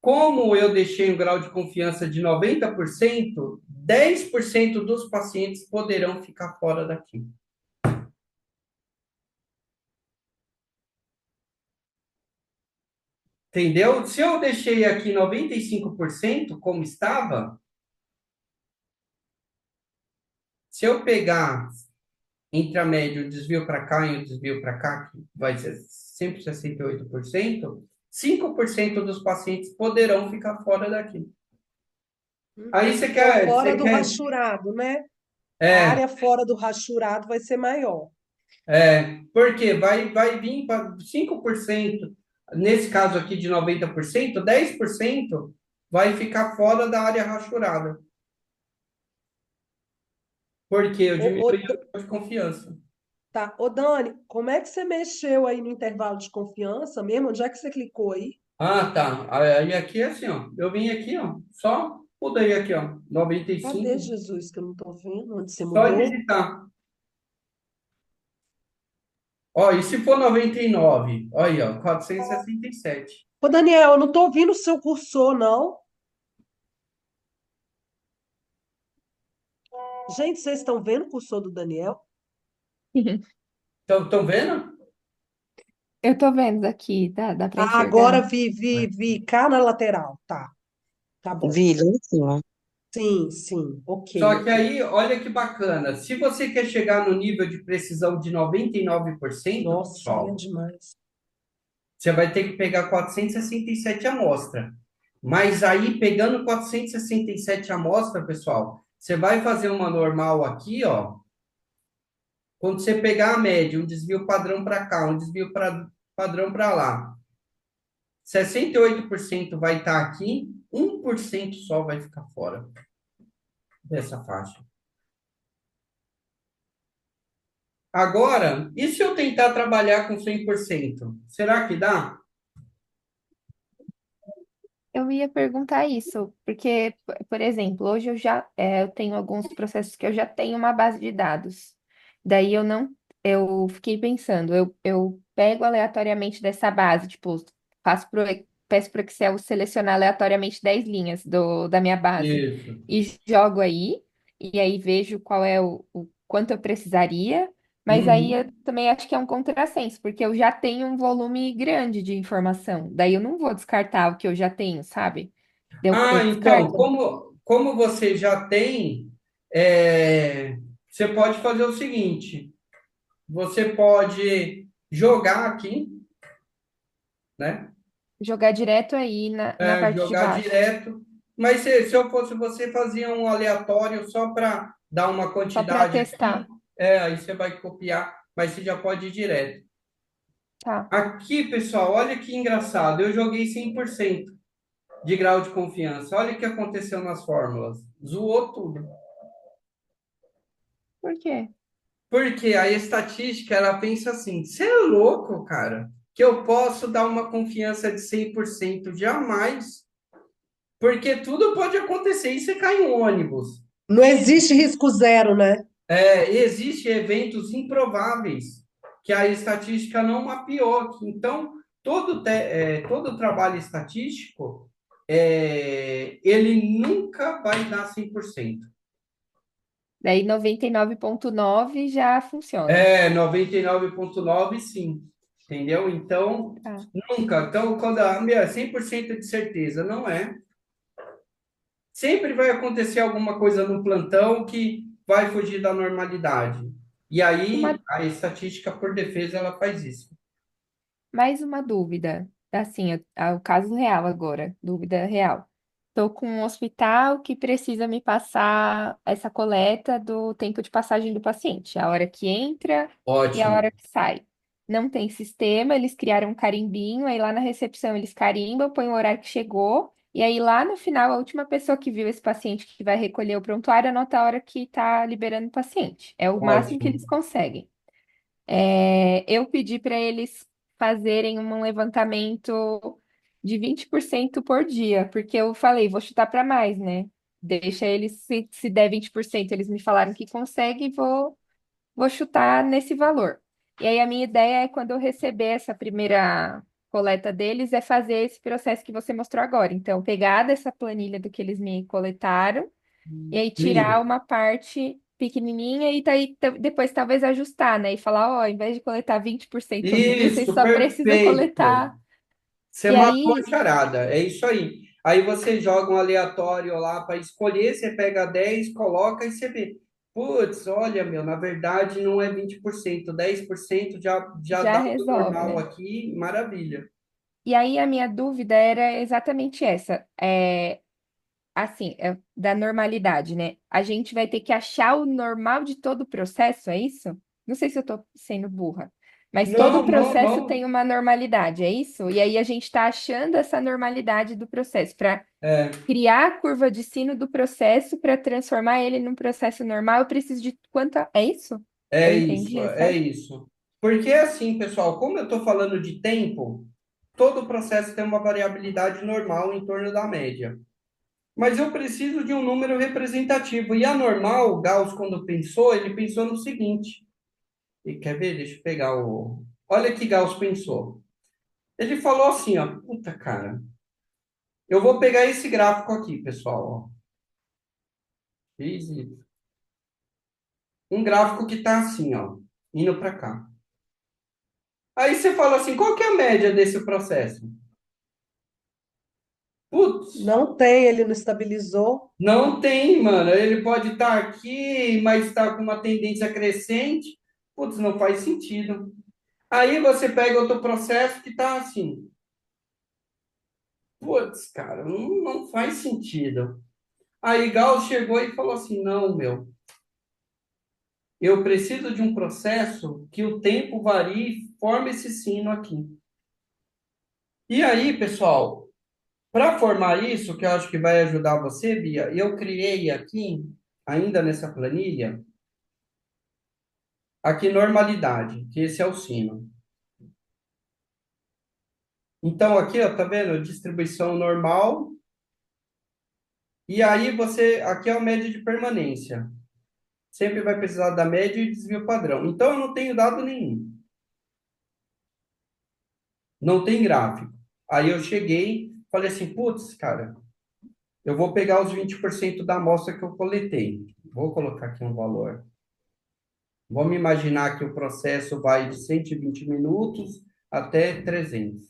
Como eu deixei um grau de confiança de 90%, 10% dos pacientes poderão ficar fora daqui. Entendeu? Se eu deixei aqui 95% como estava, se eu pegar entre a média o desvio para cá e o desvio para cá, que vai ser sempre 68%, 5% dos pacientes poderão ficar fora daqui. Aí Então, fora você do quer, rachurado, né? A é, área fora do rachurado vai ser maior. porque vai vir para 5%, nesse caso aqui de 90%, 10% vai ficar fora da área rachurada, porque eu Ô, ô, diminui o grau de confiança. tá. Ô, Dani, como é que você mexeu aí no intervalo de confiança mesmo? Onde é que você clicou aí? Ah, tá. Aí aqui é assim, ó. Eu vim aqui, ó. Só mudei aqui, ó. Cadê 95. Jesus que eu não tô vendo? Onde você Só mudou? digitar. Ó, e se for 99? Olha aí, ó. 467. Ô, Daniel, eu não tô ouvindo o seu cursor, não. Gente, vocês estão vendo o cursor do Daniel? Estão vendo? Eu tô vendo aqui, dá pra Ah, agora enxergar. vi cá na lateral. Tá, tá bom. Vi lá em cima. Sim, sim. Ok, Só que ok. aí, olha que bacana. Se você quer chegar no nível de precisão de 99%, Nossa, aí é pessoal, demais. você vai ter que pegar 467 amostras. Mas aí, pegando 467 amostras, pessoal, você vai fazer uma normal aqui, ó. Quando você pegar a média, um desvio padrão para cá, um desvio padrão para lá, 68% vai estar aqui, 1% só vai ficar fora dessa faixa. Agora, e se eu tentar trabalhar com 100%? Será que dá? Eu ia perguntar isso, porque, por exemplo, hoje eu tenho alguns processos que eu já tenho uma base de dados. Daí eu não, eu fiquei pensando, eu pego aleatoriamente dessa base, tipo, peço para o Excel selecionar aleatoriamente 10 linhas da minha base Isso. e jogo aí, e aí vejo qual é o quanto eu precisaria. Mas aí eu Uhum. também acho que é um contrassenso, porque eu já tenho um volume grande de informação. Daí eu não vou descartar o que eu já tenho, sabe? Eu Ah, então, descarto. como você já tem, você pode fazer o seguinte: você pode jogar aqui, né? Jogar direto aí na parte de Jogar baixo, direto. Mas se eu fosse você, fazia um aleatório só para dar uma só para quantidade aqui. testar. Aí você vai copiar, mas você já pode ir direto. Tá. Aqui, pessoal, olha que engraçado. Eu joguei 100% de grau de confiança. Olha o que aconteceu nas fórmulas. Zoou tudo. Por quê? Porque a estatística, ela pensa assim: você é louco, cara, que eu posso dar uma confiança de 100%? Jamais. Porque tudo pode acontecer e você cai em um ônibus. Não existe risco zero, né? Existem eventos improváveis que a estatística não mapeou aqui. Então, todo trabalho estatístico, ele nunca vai dar 100%. Daí 99,9 já funciona. 99,9 sim. Entendeu? Então, Tá. nunca. Então, quando a minha 100% de certeza não é, sempre vai acontecer alguma coisa no plantão que vai fugir da normalidade. E aí, Uma, a estatística, por defesa, ela faz isso. mais uma dúvida. Assim, o caso real agora, dúvida real. Estou com um hospital que precisa me passar essa coleta do tempo de passagem do paciente, a hora que entra e a Ótimo. hora que sai. Não tem sistema, eles criaram um carimbinho, aí lá na recepção eles carimbam, põem o horário que chegou E aí, lá no final, a última pessoa que viu esse paciente que vai recolher o prontuário anota a hora que está liberando o paciente. É o máximo que Ótimo. eles conseguem. Eu pedi para eles fazerem um levantamento de 20% por dia, porque eu falei, vou chutar para mais, né? Deixa eles, se der 20%, eles me falaram que consegue, vou chutar nesse valor. E aí a minha ideia é quando eu receber essa primeira coleta deles, é fazer esse processo que você mostrou agora. Então, pegar dessa planilha do que eles me coletaram e aí tirar Sim, uma parte pequenininha e daí depois talvez ajustar, né? E falar, ó, ao invés de coletar 20% todo dia, vocês isso, só precisam perfeito. coletar. Você E matou a aí charada, é isso aí. Aí você joga um aleatório lá para escolher, você pega 10, coloca e você vê. Putz, olha, meu, na verdade não é 20%, 10% já já dá o resolve, normal né? aqui, maravilha. E aí a minha dúvida era exatamente essa. Assim, da normalidade, né? A gente vai ter que achar o normal de todo o processo, é isso? Não sei se eu tô sendo burra, mas todo o Não, não, processo não. tem uma normalidade, é isso? E aí a gente está achando essa normalidade do processo para É, criar a curva de sino do processo para transformar ele num processo normal. Eu preciso de quanta. É isso? Eu é entendi, isso, é é certo? isso. Porque assim, pessoal, como eu estou falando de tempo, todo o processo tem uma variabilidade normal em torno da média. Mas eu preciso de um número representativo. E a normal, Gauss, quando pensou, ele pensou no seguinte. E quer ver? Deixa eu pegar o. Olha que Gauss pensou. Ele falou assim, ó, puta cara, eu vou pegar esse gráfico aqui, pessoal, ó. Um gráfico que tá assim, ó, indo para cá. Aí você fala assim, qual que é a média desse processo? Putz, Não tem, ele não estabilizou. não tem, mano. Ele pode estar aqui, mas está com uma tendência crescente. Putz, não faz sentido. Aí você pega outro processo que está assim. Putz, cara, não faz sentido. Aí Gauss chegou e falou assim: não, meu, eu preciso de um processo que o tempo varie e forme esse sino aqui. E aí, pessoal, para formar isso, que eu acho que vai ajudar você, Bia, eu criei aqui, ainda nessa planilha, aqui normalidade, que esse é o sino. Então, aqui, ó, tá vendo? Distribuição normal. E aí você, aqui é a média de permanência. Sempre vai precisar da média e desvio padrão. Então, eu não tenho dado nenhum. Não tem gráfico. Aí eu cheguei, falei assim, putz, cara, eu vou pegar os 20% da amostra que eu coletei. Vou colocar aqui um valor. Vamos imaginar que o processo vai de 120 minutos até 300.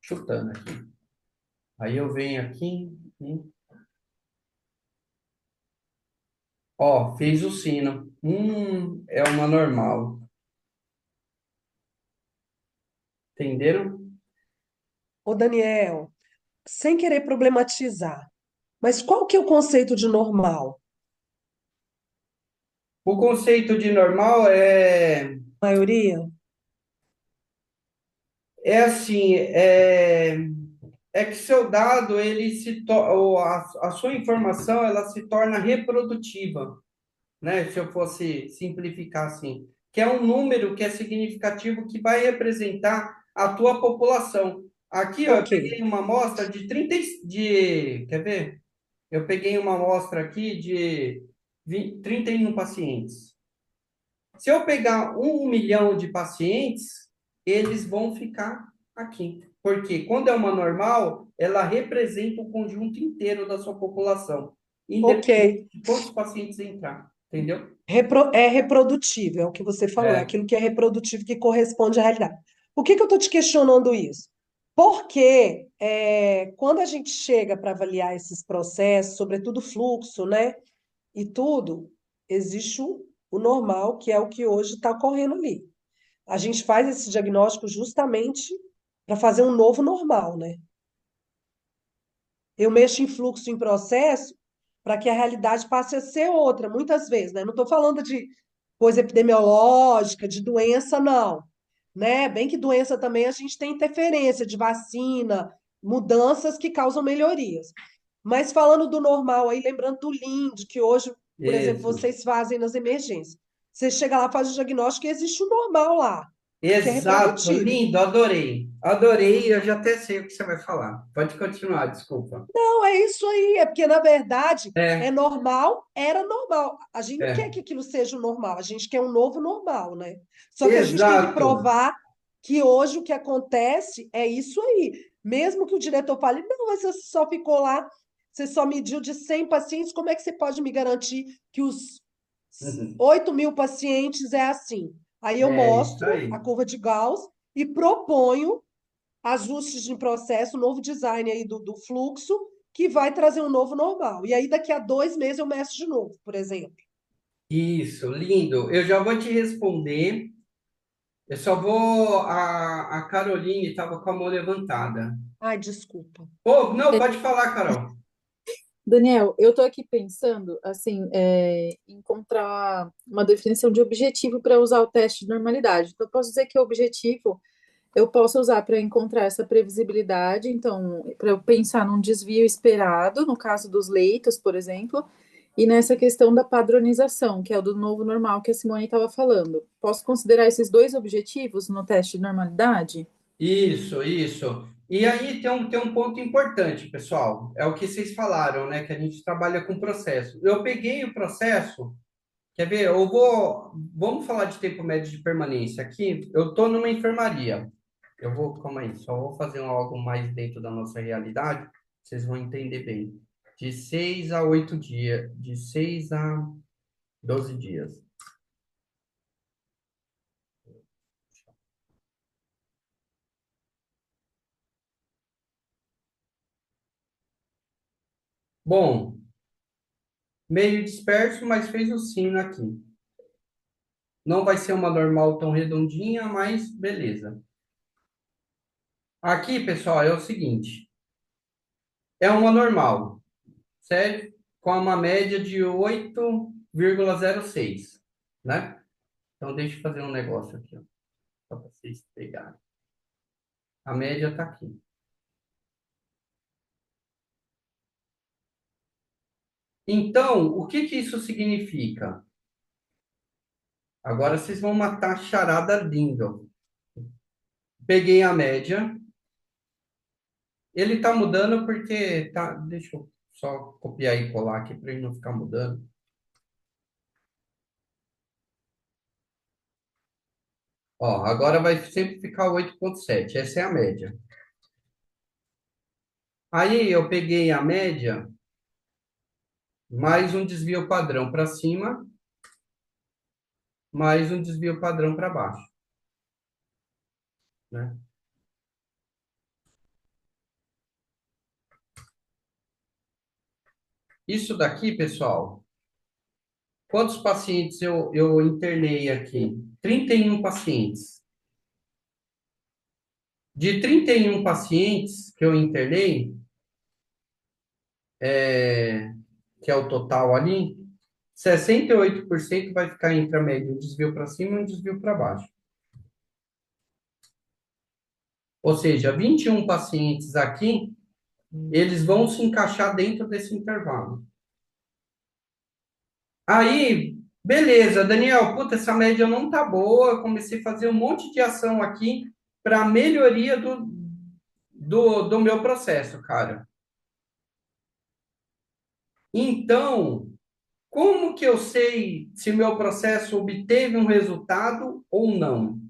Chutando aqui. Aí eu venho aqui, ó, fez o sino. É uma normal. Entenderam? Ô, Daniel, sem querer problematizar, mas qual que é o conceito de normal? O conceito de normal Maioria? é assim, é que seu dado, ele ou a sua informação, ela se torna reprodutiva, né? Se eu fosse simplificar assim, que é um número que é significativo que vai representar a tua população. Aqui, ó, eu Ok, peguei uma amostra de 30 quer ver? Eu peguei uma amostra aqui de 31 pacientes. Se eu pegar 1 milhão de pacientes, eles vão ficar aqui. Porque quando é uma normal, ela representa o conjunto inteiro da sua população, ok. independente de quantos pacientes entrar. Entendeu? É reprodutível, é o que você falou, é É. aquilo que é reprodutivo que corresponde à realidade. Por que que eu estou te questionando isso? Porque quando a gente chega para avaliar esses processos, sobretudo fluxo, né, e tudo, existe o normal, que é o que hoje está ocorrendo ali. A gente faz esse diagnóstico justamente para fazer um novo normal, né? Eu mexo em fluxo em processo para que a realidade passe a ser outra, muitas vezes, né? Não estou falando de coisa epidemiológica, de doença, não. Né? Bem que doença também a gente tem interferência de vacina, mudanças que causam melhorias. Mas falando do normal aí, lembrando do LIND, que hoje, por exemplo, Isso. vocês fazem nas emergências. Você chega lá, faz o diagnóstico e existe o normal lá, que é Exato, reprodutível. lindo, adorei. Adorei, eu já até sei o que você vai falar. Pode continuar, desculpa. Não, é isso aí, é porque, na verdade, é É, normal, era normal. A gente não quer é. que aquilo seja o normal, a gente quer um novo normal, né? Só que a gente tem que Exato. provar que hoje o que acontece é isso aí. Mesmo que o diretor fale, não, mas você só ficou lá, você só mediu de 100 pacientes, como é que você pode me garantir que os Uhum. 8.000 pacientes é assim? Aí eu É isso mostro a aí. curva de Gauss e proponho ajustes de processo, novo design aí do fluxo, que vai trazer um novo normal. E aí, daqui a 2 meses, eu meço de novo, por exemplo. Isso, lindo. Eu já vou te responder. Eu só vou. A Caroline estava com a mão levantada. Ai, desculpa. Pô, não, pode falar, Carol. Daniel, eu estou aqui pensando, assim, em encontrar uma definição de objetivo para usar o teste de normalidade. Então, eu posso dizer que o objetivo eu posso usar para encontrar essa previsibilidade, então, para eu pensar num desvio esperado, no caso dos leitos, por exemplo, e nessa questão da padronização, que é o do novo normal que a Simone estava falando. Posso considerar esses dois objetivos no teste de normalidade? Isso, isso. E aí tem um ponto importante, pessoal. É o que vocês falaram, né? Que a gente trabalha com processo. Eu peguei o processo. Quer ver? Vamos falar de tempo médio de permanência aqui. Eu estou numa enfermaria. Calma aí, só vou fazer algo mais dentro da nossa realidade, vocês vão entender bem. De 6 a 8 dias, de 6 a 12 dias. Bom, meio disperso, mas fez o sino aqui. Não vai ser uma normal tão redondinha, mas beleza. Aqui, pessoal, é o seguinte: é uma normal, certo? Com uma média de 8,06, né? Então, deixa eu fazer um negócio aqui, ó, para vocês pegarem. A média está aqui. Então, o que que isso significa? Agora vocês vão matar a charada linda. Peguei a média. Ele está mudando porque tá. Deixa eu só copiar e colar aqui para ele não ficar mudando. Ó, agora vai sempre ficar 8,7. Essa é a média. Aí eu peguei a média mais um desvio padrão para cima, mais um desvio padrão para baixo, né? Isso daqui, pessoal, quantos pacientes eu internei aqui? 31 pacientes. De 31 pacientes que eu internei, que é o total ali, 68% vai ficar entre a média, um desvio para cima e um desvio para baixo. Ou seja, 21 pacientes aqui, eles vão se encaixar dentro desse intervalo. Aí, beleza, Daniel, puta, essa média não tá boa. Eu comecei a fazer um monte de ação aqui para melhoria do meu processo, cara. Então, como que eu sei se meu processo obteve um resultado ou não,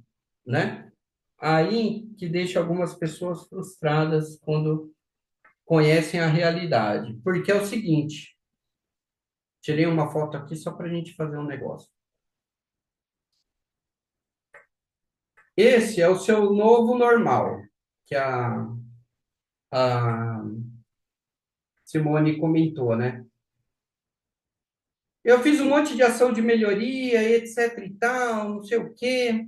né? Aí que deixa algumas pessoas frustradas quando conhecem a realidade. Porque é o seguinte, tirei uma foto aqui só para a gente fazer um negócio. Esse é o seu novo normal, que a Simone comentou, né? Eu fiz um monte de ação de melhoria, etc e tal, não sei o quê.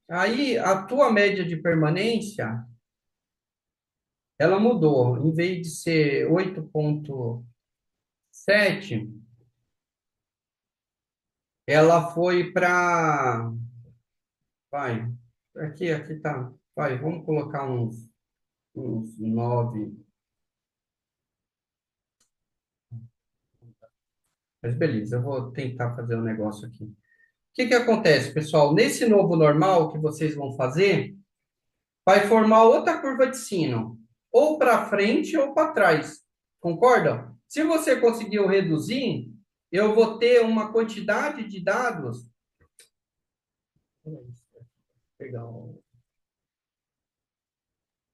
Aí a tua média de permanência, ela mudou. Em vez de ser 8,7, ela foi para. Vai, aqui tá. Vai, vamos colocar uns. uns 9. Mas beleza, eu vou tentar fazer um negócio aqui. O que que acontece, pessoal? Nesse novo normal que vocês vão fazer, vai formar outra curva de sino, ou para frente ou para trás. Concordam? Se você conseguiu reduzir, eu vou ter uma quantidade de dados. Pegar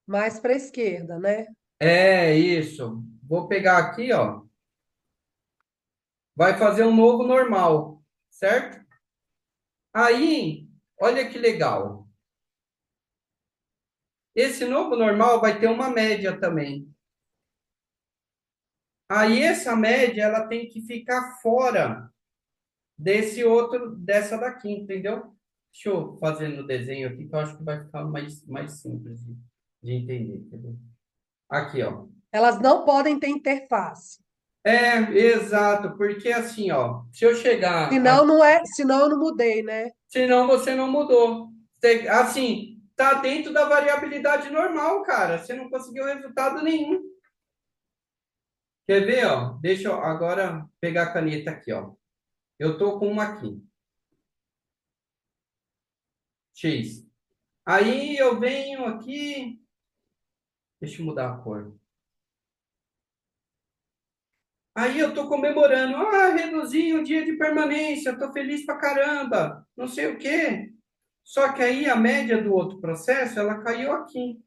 Mais para a esquerda, né? É isso. Vou pegar aqui, ó. Vai fazer um novo normal, certo? Aí, olha que legal. Esse novo normal vai ter uma média também. Aí essa média ela tem que ficar fora desse outro, dessa daqui, entendeu? Deixa eu fazer no desenho aqui que eu acho que vai ficar mais simples de entender, entendeu? Aqui, ó. Elas não podem ter interface. É, exato, porque assim, ó, se eu chegar, Senão não é, senão eu não mudei, né? senão você não mudou. Assim, tá dentro da variabilidade normal, cara. Você não conseguiu resultado nenhum. Quer ver, ó? Deixa eu agora pegar a caneta aqui, ó. Eu tô com uma aqui, X. Aí eu venho aqui, deixa eu mudar a cor. Aí eu tô comemorando, reduzi o dia de permanência, tô feliz pra caramba, não sei o quê. Só que aí a média do outro processo, ela caiu aqui.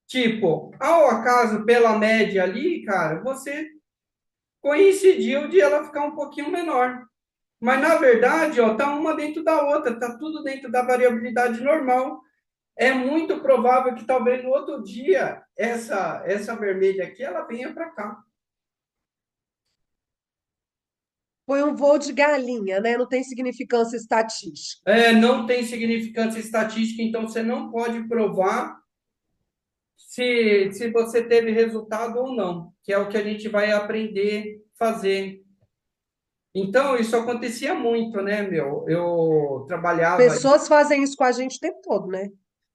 Tipo, ao acaso, pela média ali, cara, você coincidiu de ela ficar um pouquinho menor. Mas, na verdade, ó, tá uma dentro da outra, tá tudo dentro da variabilidade normal. É muito provável que talvez no outro dia, essa vermelha aqui, ela venha para cá. Foi um voo de galinha, né? Não tem significância estatística. Não tem significância estatística, então você não pode provar se você teve resultado ou não, que é o que a gente vai aprender a fazer. Então, isso acontecia muito, né, meu? Eu trabalhava. Pessoas fazem isso com a gente o tempo todo, né?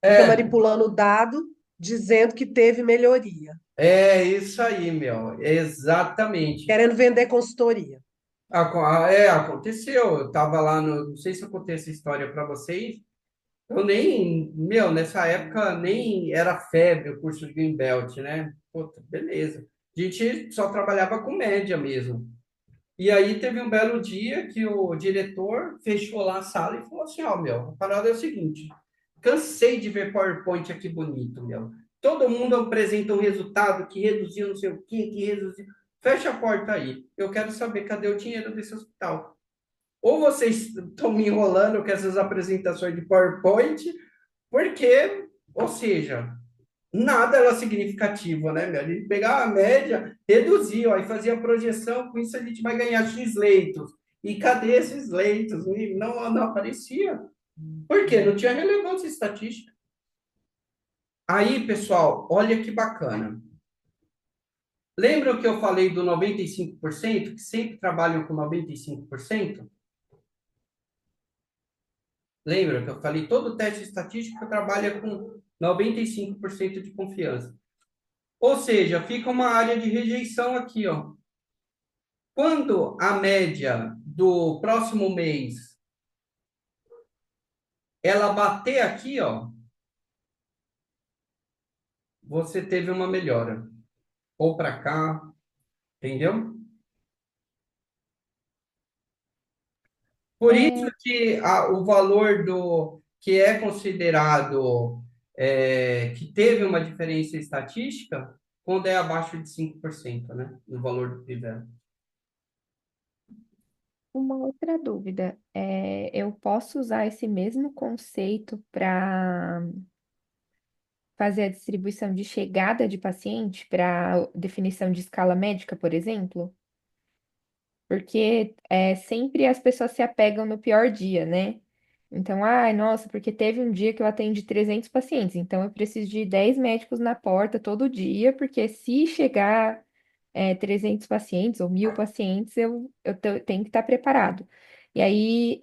Fica É, manipulando o dado, dizendo que teve melhoria, é isso aí, meu. Exatamente. querendo vender consultoria. Aconteceu. Eu estava lá no. Não sei se eu contei essa história para vocês. Eu nem. Meu, nessa época nem era febre o curso de Greenbelt, né? Puta, beleza. A gente só trabalhava com média mesmo. E aí teve um belo dia que o diretor fechou lá a sala e falou assim: Ó, meu, a parada é o seguinte. Cansei de ver PowerPoint aqui bonito, meu. Todo mundo apresenta um resultado que reduziu não sei o quê, que reduziu. Fecha a porta aí. Eu quero saber cadê o dinheiro desse hospital. Ou vocês estão me enrolando com essas apresentações de PowerPoint, porque, ou seja, nada era significativo, né, meu? A gente pegava a média, reduzia, ó, e fazia a projeção, com isso a gente vai ganhar X leitos. E cadê esses leitos? E não aparecia. Por quê? Não tinha relevância estatística. Aí, pessoal, olha que bacana. Lembra que eu falei do 95%, que sempre trabalham com 95%? Lembra que eu falei todo teste estatístico trabalha com 95% de confiança. Ou seja, fica uma área de rejeição aqui, ó. Quando a média do próximo mês ela bater aqui, ó, você teve uma melhora. Ou para cá, entendeu? Por isso É, que o valor do que é considerado que teve uma diferença estatística quando é abaixo de 5%, né? No valor do PIB. uma outra dúvida. Eu posso usar esse mesmo conceito para fazer a distribuição de chegada de paciente para definição de escala médica, por exemplo? Porque sempre as pessoas se apegam no pior dia, né? Então, ai, nossa, porque teve um dia que eu atendi 300 pacientes, então eu preciso de 10 médicos na porta todo dia, porque se chegar 300 pacientes ou 1.000 pacientes, eu tenho que estar preparado. E aí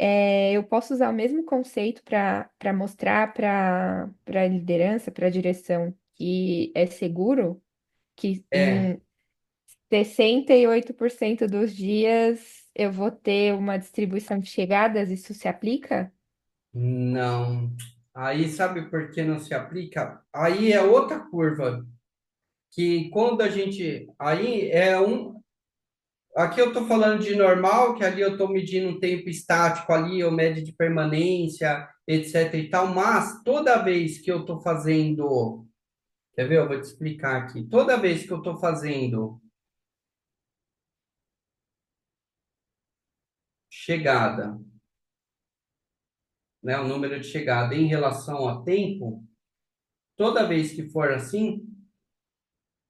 eu posso usar o mesmo conceito para mostrar para a liderança, para a direção, que é seguro, que É, em 68% dos dias eu vou ter uma distribuição de chegadas, isso se aplica? não. Aí sabe por que não se aplica? Aí é outra curva, que quando a gente. Aí é um. Aqui eu estou falando de normal, que ali eu estou medindo um tempo estático ali, ou média de permanência, etc e tal, mas toda vez que eu estou fazendo. Quer ver? Eu vou te explicar aqui. Toda vez que eu estou fazendo chegada, né, o número de chegada em relação a tempo, toda vez que for assim,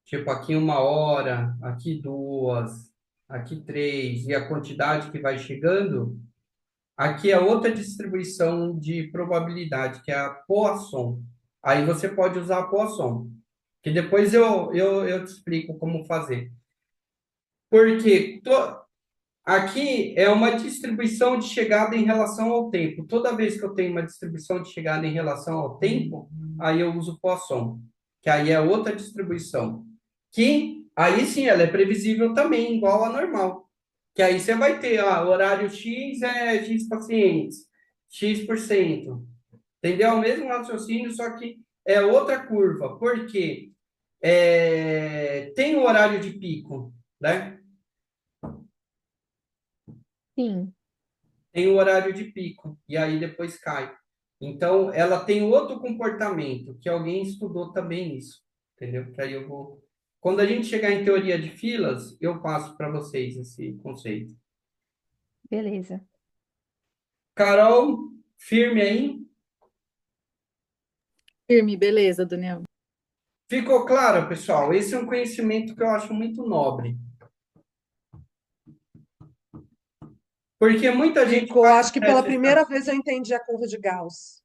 tipo aqui 1 hora, aqui 2, aqui 3, e a quantidade que vai chegando, aqui é outra distribuição de probabilidade, que é a Poisson. Aí você pode usar a Poisson, que depois eu te explico como fazer. Porque aqui é uma distribuição de chegada em relação ao tempo. Toda vez que eu tenho uma distribuição de chegada em relação ao tempo, aí eu uso Poisson, que aí é outra distribuição. Que aí sim ela é previsível também, igual a normal. Que aí você vai ter, horário X é X pacientes, X%. Entendeu? O mesmo raciocínio, só que é outra curva. Por quê? Tem o horário de pico, né? Sim, Tem o horário de pico, e aí depois cai. Então, ela tem outro comportamento, que alguém estudou também isso, entendeu? Que aí eu vou. Quando a gente chegar em teoria de filas, eu passo para vocês esse conceito. beleza. Carol, firme aí? Firme, beleza, Daniel. Ficou claro, pessoal? Esse é um conhecimento que eu acho muito nobre. Porque muita gente Ficou, faz acho que pela essa. primeira vez eu entendi a curva de Gauss.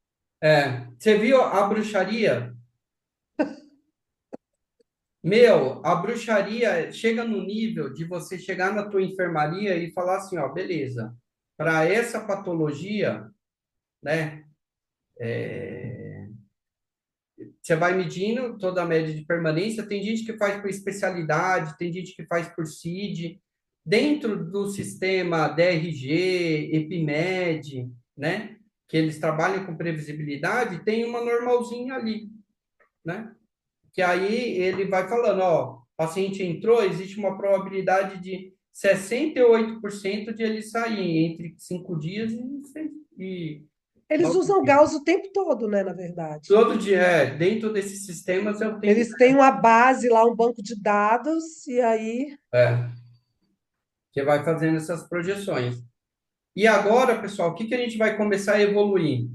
Você viu a bruxaria? Meu, a bruxaria chega no nível de você chegar na tua enfermaria e falar assim, ó, beleza, para essa patologia, né, você vai medindo toda a média de permanência, tem gente que faz por especialidade, tem gente que faz por CID, dentro do sistema DRG, EPIMED, né, que eles trabalham com previsibilidade, tem uma normalzinha ali, né? Que aí ele vai falando, ó, paciente entrou, existe uma probabilidade de 68% de ele sair entre 5 dias e Eles 9 usam dias. Gauss o tempo todo, né, na verdade. Todo dia, dentro desses sistemas é o tempo. Eles têm uma base lá, um banco de dados, e aí É, que vai fazendo essas projeções. E agora, pessoal, o que que a gente vai começar a evoluir?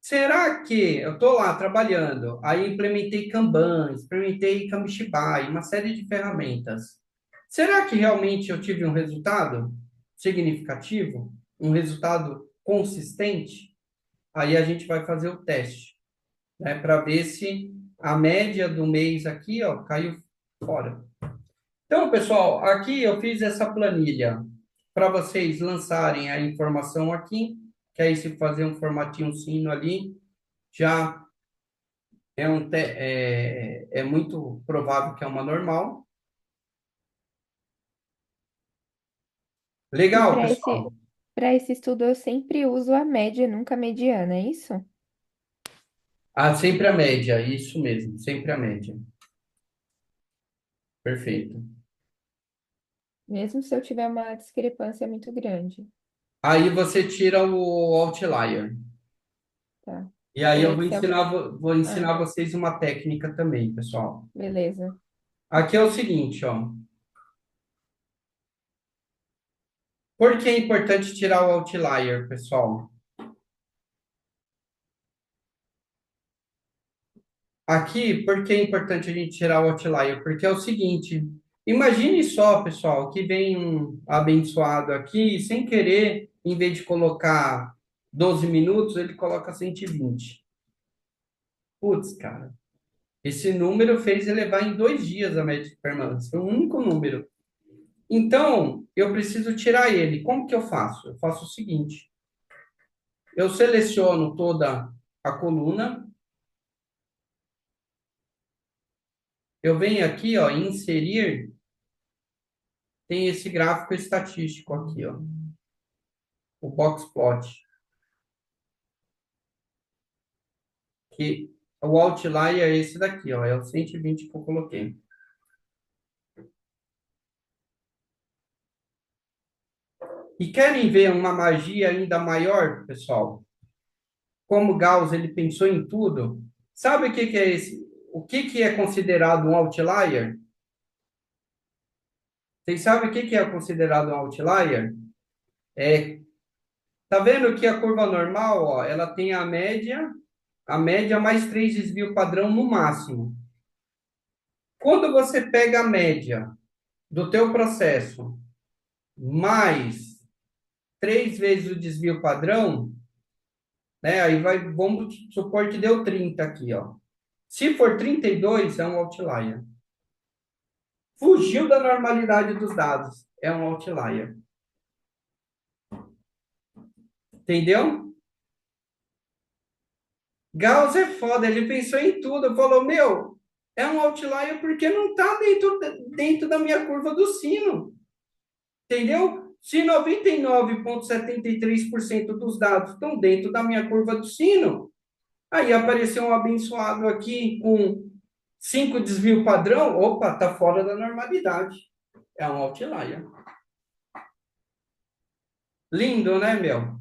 Será que eu estou lá trabalhando, aí implementei Kanban, implementei Kamishibai, uma série de ferramentas. Será que realmente eu tive um resultado significativo? Um resultado consistente? Aí a gente vai fazer o teste, né, para ver se a média do mês aqui, ó, caiu fora. Então, pessoal, aqui eu fiz essa planilha para vocês lançarem a informação aqui, que aí se fazer um formatinho sino ali, já é muito provável que é uma normal. E Legal, pessoal. para esse estudo eu sempre uso a média, nunca a mediana, é isso? Ah, sempre a média, isso mesmo, sempre a média. Perfeito. Mesmo se eu tiver uma discrepância muito grande. Aí você tira o outlier. Tá. E aí O eu vou Excel. ensinar, vou Ah, ensinar vocês uma técnica também, pessoal. beleza. Aqui é o seguinte, ó. Por que é importante tirar o outlier, pessoal? Aqui, por que é importante a gente tirar o outlier? Porque é o seguinte, imagine só, pessoal, que vem um abençoado aqui, sem querer, em vez de colocar 12 minutos, ele coloca 120. Putz, cara, esse número fez elevar em 2 dias a média de permanência, foi um único número. Então, eu preciso tirar ele. Como que eu faço? Eu faço o seguinte: eu seleciono toda a coluna, eu venho aqui, ó, em inserir, tem esse gráfico estatístico aqui, ó, o box plot, que o outlier é esse daqui, ó, é o 120 que eu coloquei. E querem ver uma magia ainda maior, pessoal? Como Gauss ele pensou em tudo. Sabe o que que é esse? O que que é considerado um outlier? Vocês sabem o que que é considerado um outlier? É, tá vendo que a curva normal, ó, ela tem a média mais três desvio padrão no máximo. Quando você pega a média do teu processo mais três vezes o desvio padrão, né? Aí vai, vamos supor que deu 30 aqui, ó. Se for 32 é um outlier. Fugiu da normalidade dos dados, é um outlier. Entendeu? Gauss é foda, ele pensou em tudo, falou, meu, é um outlier porque não está dentro da minha curva do sino. Entendeu? Se 99,73% dos dados estão dentro da minha curva do sino, aí apareceu um abençoado aqui com 5 desvio padrão, opa, tá fora da normalidade. É um outlier. Lindo, né, meu?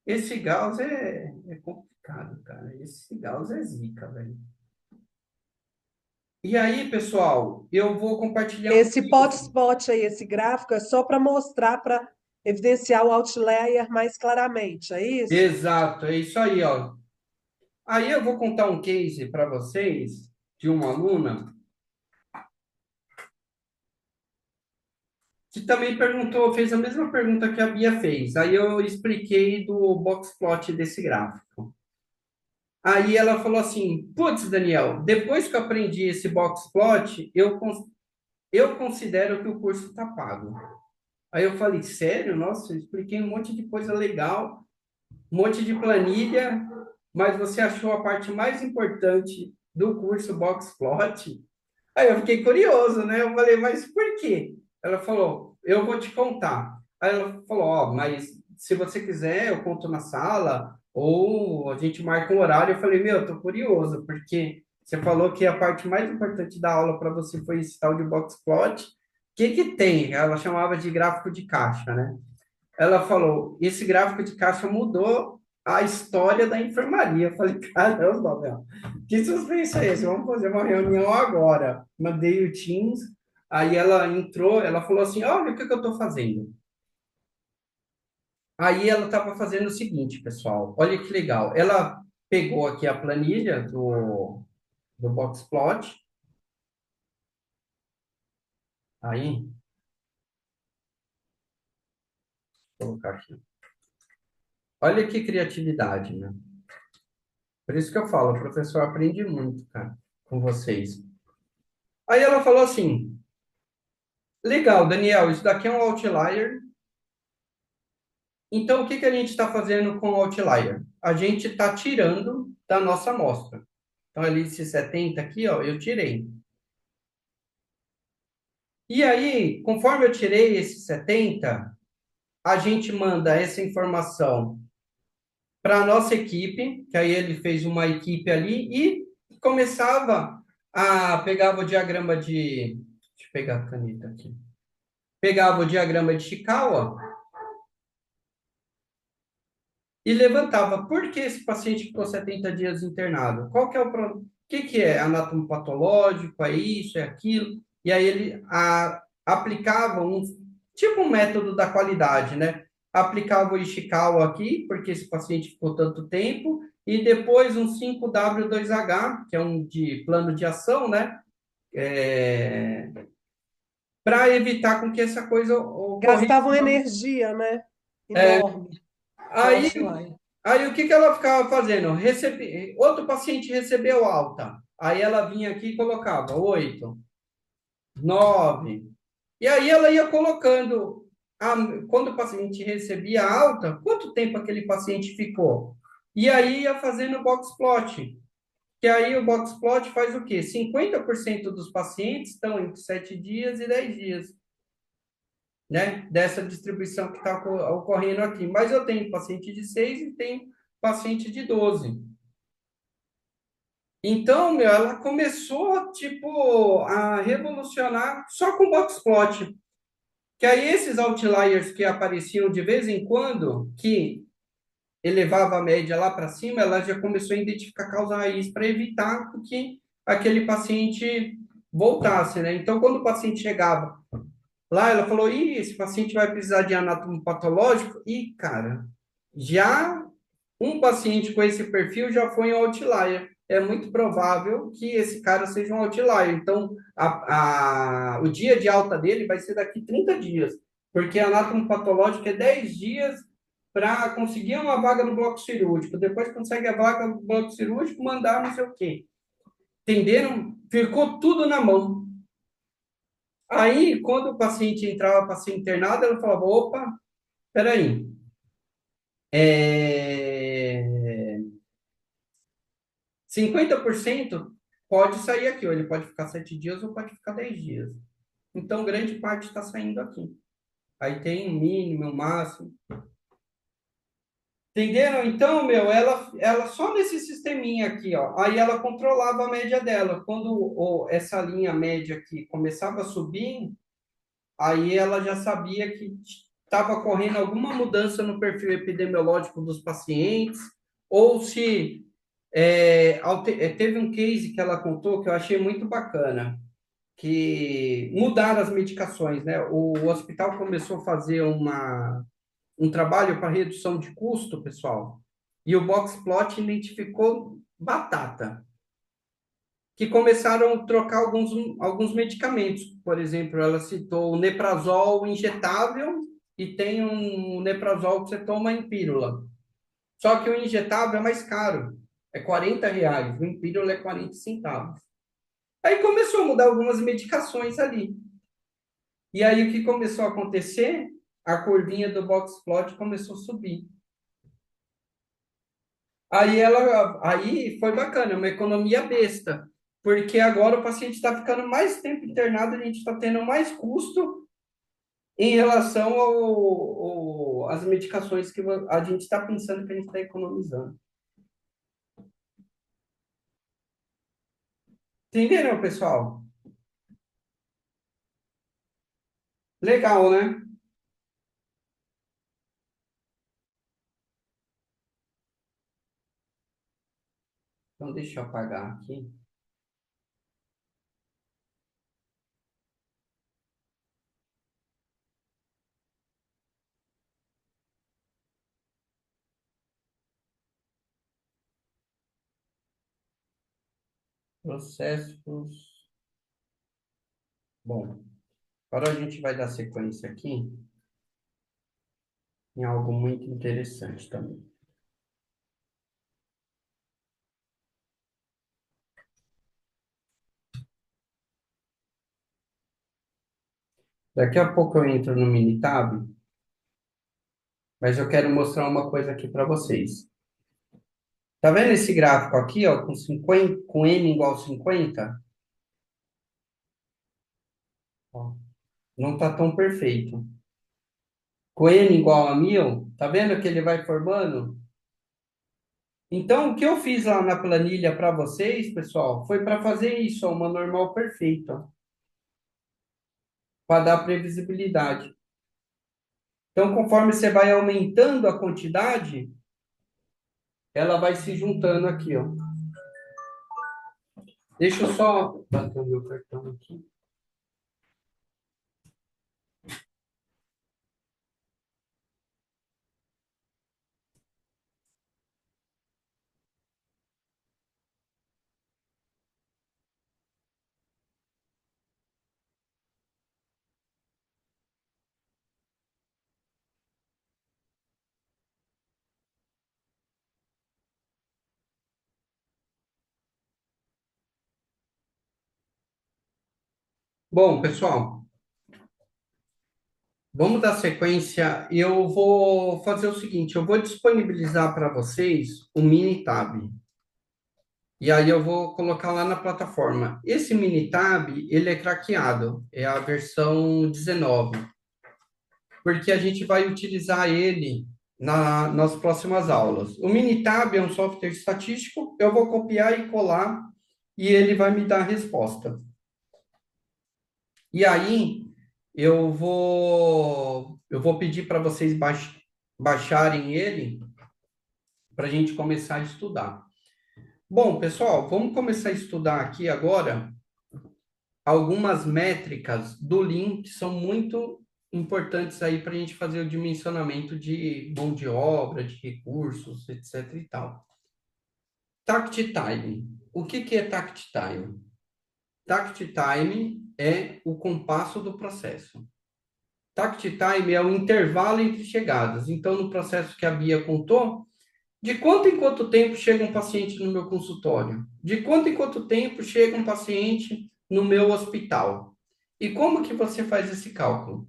Esse Gauss é complicado, cara. Esse Gauss é zica, velho. E aí, pessoal, eu vou compartilhar um Esse vídeo. potspot aí, esse gráfico, é só para mostrar, para evidenciar o outlier mais claramente, é isso? Exato, é isso aí, ó. Aí eu vou contar um case para vocês de uma aluna que também perguntou, fez a mesma pergunta que a Bia fez. Aí eu expliquei do box plot desse gráfico. Aí ela falou assim: Putz, Daniel, depois que eu aprendi esse box plot, eu considero que o curso está pago. Aí eu falei: Sério? Nossa, eu expliquei um monte de coisa legal, um monte de planilha, mas você achou a parte mais importante do curso box plot? Aí eu fiquei curioso, né? Eu falei: Mas por quê? Ela falou: Eu vou te contar. Aí ela falou: Ó, mas se você quiser, eu conto na sala ou a gente marca um horário. Eu falei: Meu, eu tô curioso, porque você falou que a parte mais importante da aula para você foi esse tal de box plot. O que que tem? Ela chamava de gráfico de caixa, né? Ela falou: Esse gráfico de caixa mudou a história da enfermaria. Eu falei: Caramba, meu, que suspense é esse? Vamos fazer uma reunião agora. Mandei o Teams, aí ela entrou, ela falou assim: Olha o que que eu estou fazendo. Aí ela estava fazendo o seguinte, pessoal, olha que legal. Ela pegou aqui a planilha do Boxplot, aí, vou colocar aqui. Olha que criatividade, né? Por isso que eu falo, o professor aprende muito, cara, com vocês. Aí ela falou assim: Legal, Daniel, isso daqui é um outlier. Então, o que que a gente está fazendo com o outlier? A gente está tirando da nossa amostra. Então, ali, esse 70 aqui, ó, eu tirei. E aí, conforme eu tirei esse 70, a gente manda essa informação para a nossa equipe, que aí ele fez uma equipe ali e começava pegava o diagrama de. Deixa eu pegar a caneta aqui. Pegava o diagrama de Chikawa e levantava. Por que esse paciente ficou 70 dias internado? Qual que é o problema? O que que é? Anatomopatológico? É isso? É aquilo? E aí ele aplicava tipo um método da qualidade, né? Aplicava o Ishikawa aqui, porque esse paciente ficou tanto tempo, e depois um 5W2H, que é um de plano de ação, né? Para evitar com que essa coisa ocorresse. Gastavam energia, né? É, Enorme no aí outlier. Aí o que que ela ficava fazendo? Outro paciente recebeu alta. Aí ela vinha aqui e colocava 8, 9. E aí ela ia colocando, quando o paciente recebia alta, quanto tempo aquele paciente ficou? E aí ia fazendo o box plot. Que aí o box plot faz o quê? 50% dos pacientes estão entre 7 dias e 10 dias, né? Dessa distribuição que está ocorrendo aqui. Mas eu tenho paciente de 6 e tenho paciente de 12. Então, meu, ela começou, tipo, a revolucionar só com box plot. Que aí esses outliers que apareciam de vez em quando, que elevava a média lá para cima, ela já começou a identificar a causa raiz para evitar que aquele paciente voltasse, né? Então, quando o paciente chegava lá, ela falou: Ih, esse paciente vai precisar de anátomo patológico. E, cara, já um paciente com esse perfil já foi um outlier. É muito provável que esse cara seja um outlier. Então, o dia de alta dele vai ser daqui 30 dias, porque anátomo patológico é 10 dias para conseguir uma vaga no bloco cirúrgico. Depois consegue a vaga no bloco cirúrgico, mandar não sei o quê. Entenderam? Ficou tudo na mão. Aí, quando o paciente entrava para ser internado, ela falava: opa, peraí. É... 50% pode sair aqui, ou ele pode ficar 7 dias ou pode ficar 10 dias. Então, grande parte está saindo aqui. Aí tem o mínimo, o máximo. Entenderam? Então, meu, ela só nesse sisteminha aqui, ó. Aí ela controlava a média dela. Quando essa linha média aqui começava a subir, aí ela já sabia que estava ocorrendo alguma mudança no perfil epidemiológico dos pacientes, ou se teve um case que ela contou que eu achei muito bacana, que mudaram as medicações, né? O hospital começou a fazer um trabalho para redução de custo, pessoal, e o Boxplot identificou batata, que começaram a trocar alguns medicamentos. Por exemplo, ela citou o Neprazol injetável e tem um Neprazol que você toma em pílula. Só que o injetável é mais caro, é R$ 40, o em pílula é 40 centavos. Aí começou a mudar algumas medicações ali. E aí o que começou a acontecer? A curvinha do box plot começou a subir. Aí foi bacana, uma economia besta, porque agora o paciente está ficando mais tempo internado, a gente está tendo mais custo em relação às medicações que a gente está pensando que a gente está economizando. Entenderam, pessoal? Legal, né? Então, deixa eu apagar aqui. Processos. Bom, agora a gente vai dar sequência aqui em algo muito interessante também. Daqui a pouco eu entro no Minitab, mas eu quero mostrar uma coisa aqui para vocês. Tá vendo esse gráfico aqui, ó, com 50, com n igual a 50? Ó, não tá tão perfeito. Com n igual a 1000, tá vendo que ele vai formando? Então, o que eu fiz lá na planilha para vocês, pessoal, foi para fazer isso, ó, uma normal perfeita, para dar previsibilidade. Então, conforme você vai aumentando a quantidade, ela vai se juntando aqui, ó. Deixa eu só bater o meu cartão aqui. Bom, pessoal, Vamos dar sequência. Eu vou fazer o seguinte, eu vou disponibilizar para vocês um mini tab. E aí eu vou colocar lá na plataforma. Esse mini tab, ele é craqueado, é a versão 19, porque a gente vai utilizar ele nas próximas aulas. O mini tab é um software estatístico, eu vou copiar e colar e ele vai me dar a resposta. E aí eu vou pedir para vocês baixarem ele para a gente começar a estudar. Bom, pessoal, vamos começar a estudar aqui agora algumas métricas do Lean que são muito importantes aí para a gente fazer o dimensionamento de mão de obra, de recursos, etc. e tal. Takt time. O que é takt time? Takt time é o compasso do processo. Takt time é o intervalo entre chegadas. Então, no processo que a Bia contou, de quanto em quanto tempo chega um paciente no meu consultório? De quanto em quanto tempo chega um paciente no meu hospital? E como que você faz esse cálculo?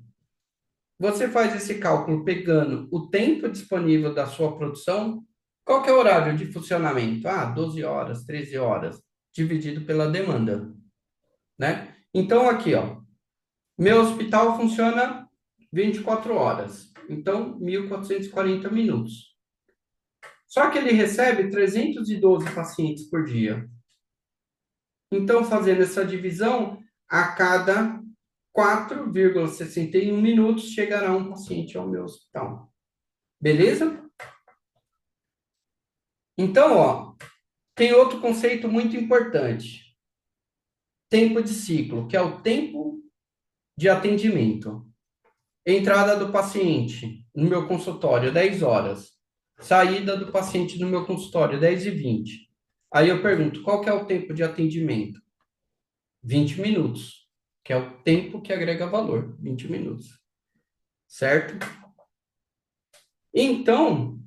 Você faz esse cálculo pegando o tempo disponível da sua produção. Qual que é o horário de funcionamento? 12 horas, 13 horas, dividido pela demanda, né? Então, aqui, ó, meu hospital funciona 24 horas. Então, 1.440 minutos. Só que ele recebe 312 pacientes por dia. Então, fazendo essa divisão, a cada 4,61 minutos chegará um paciente ao meu hospital. Beleza? Então, ó, tem outro conceito muito importante. Tempo de ciclo, que é o tempo de atendimento. Entrada do paciente no meu consultório, 10 horas. Saída do paciente no meu consultório, 10h20. Aí eu pergunto, qual que é o tempo de atendimento? 20 minutos, que é o tempo que agrega valor, 20 minutos. Certo? Então,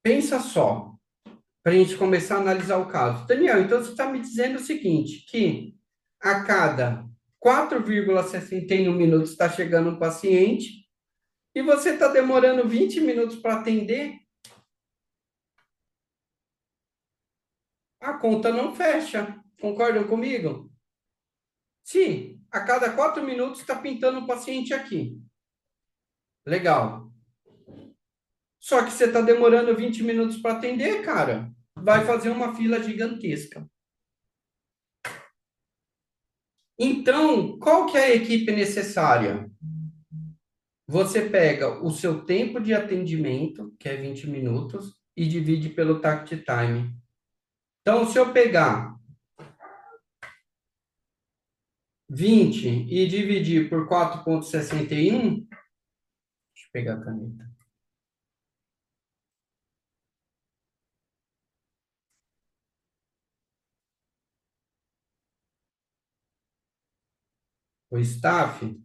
pensa só, para a gente começar a analisar o caso. Daniel, então você está me dizendo o seguinte, que a cada 4,61 minutos está chegando um paciente e você está demorando 20 minutos para atender? A conta não fecha. Concordam comigo? Sim, a cada 4 minutos está pintando um paciente aqui. Legal. Só que você está demorando 20 minutos para atender, cara. Vai fazer uma fila gigantesca. Então, qual que é a equipe necessária? Você pega o seu tempo de atendimento, que é 20 minutos, e divide pelo takt time. Então, se eu pegar 20 e dividir por 4,61, deixa eu pegar a caneta. O staff,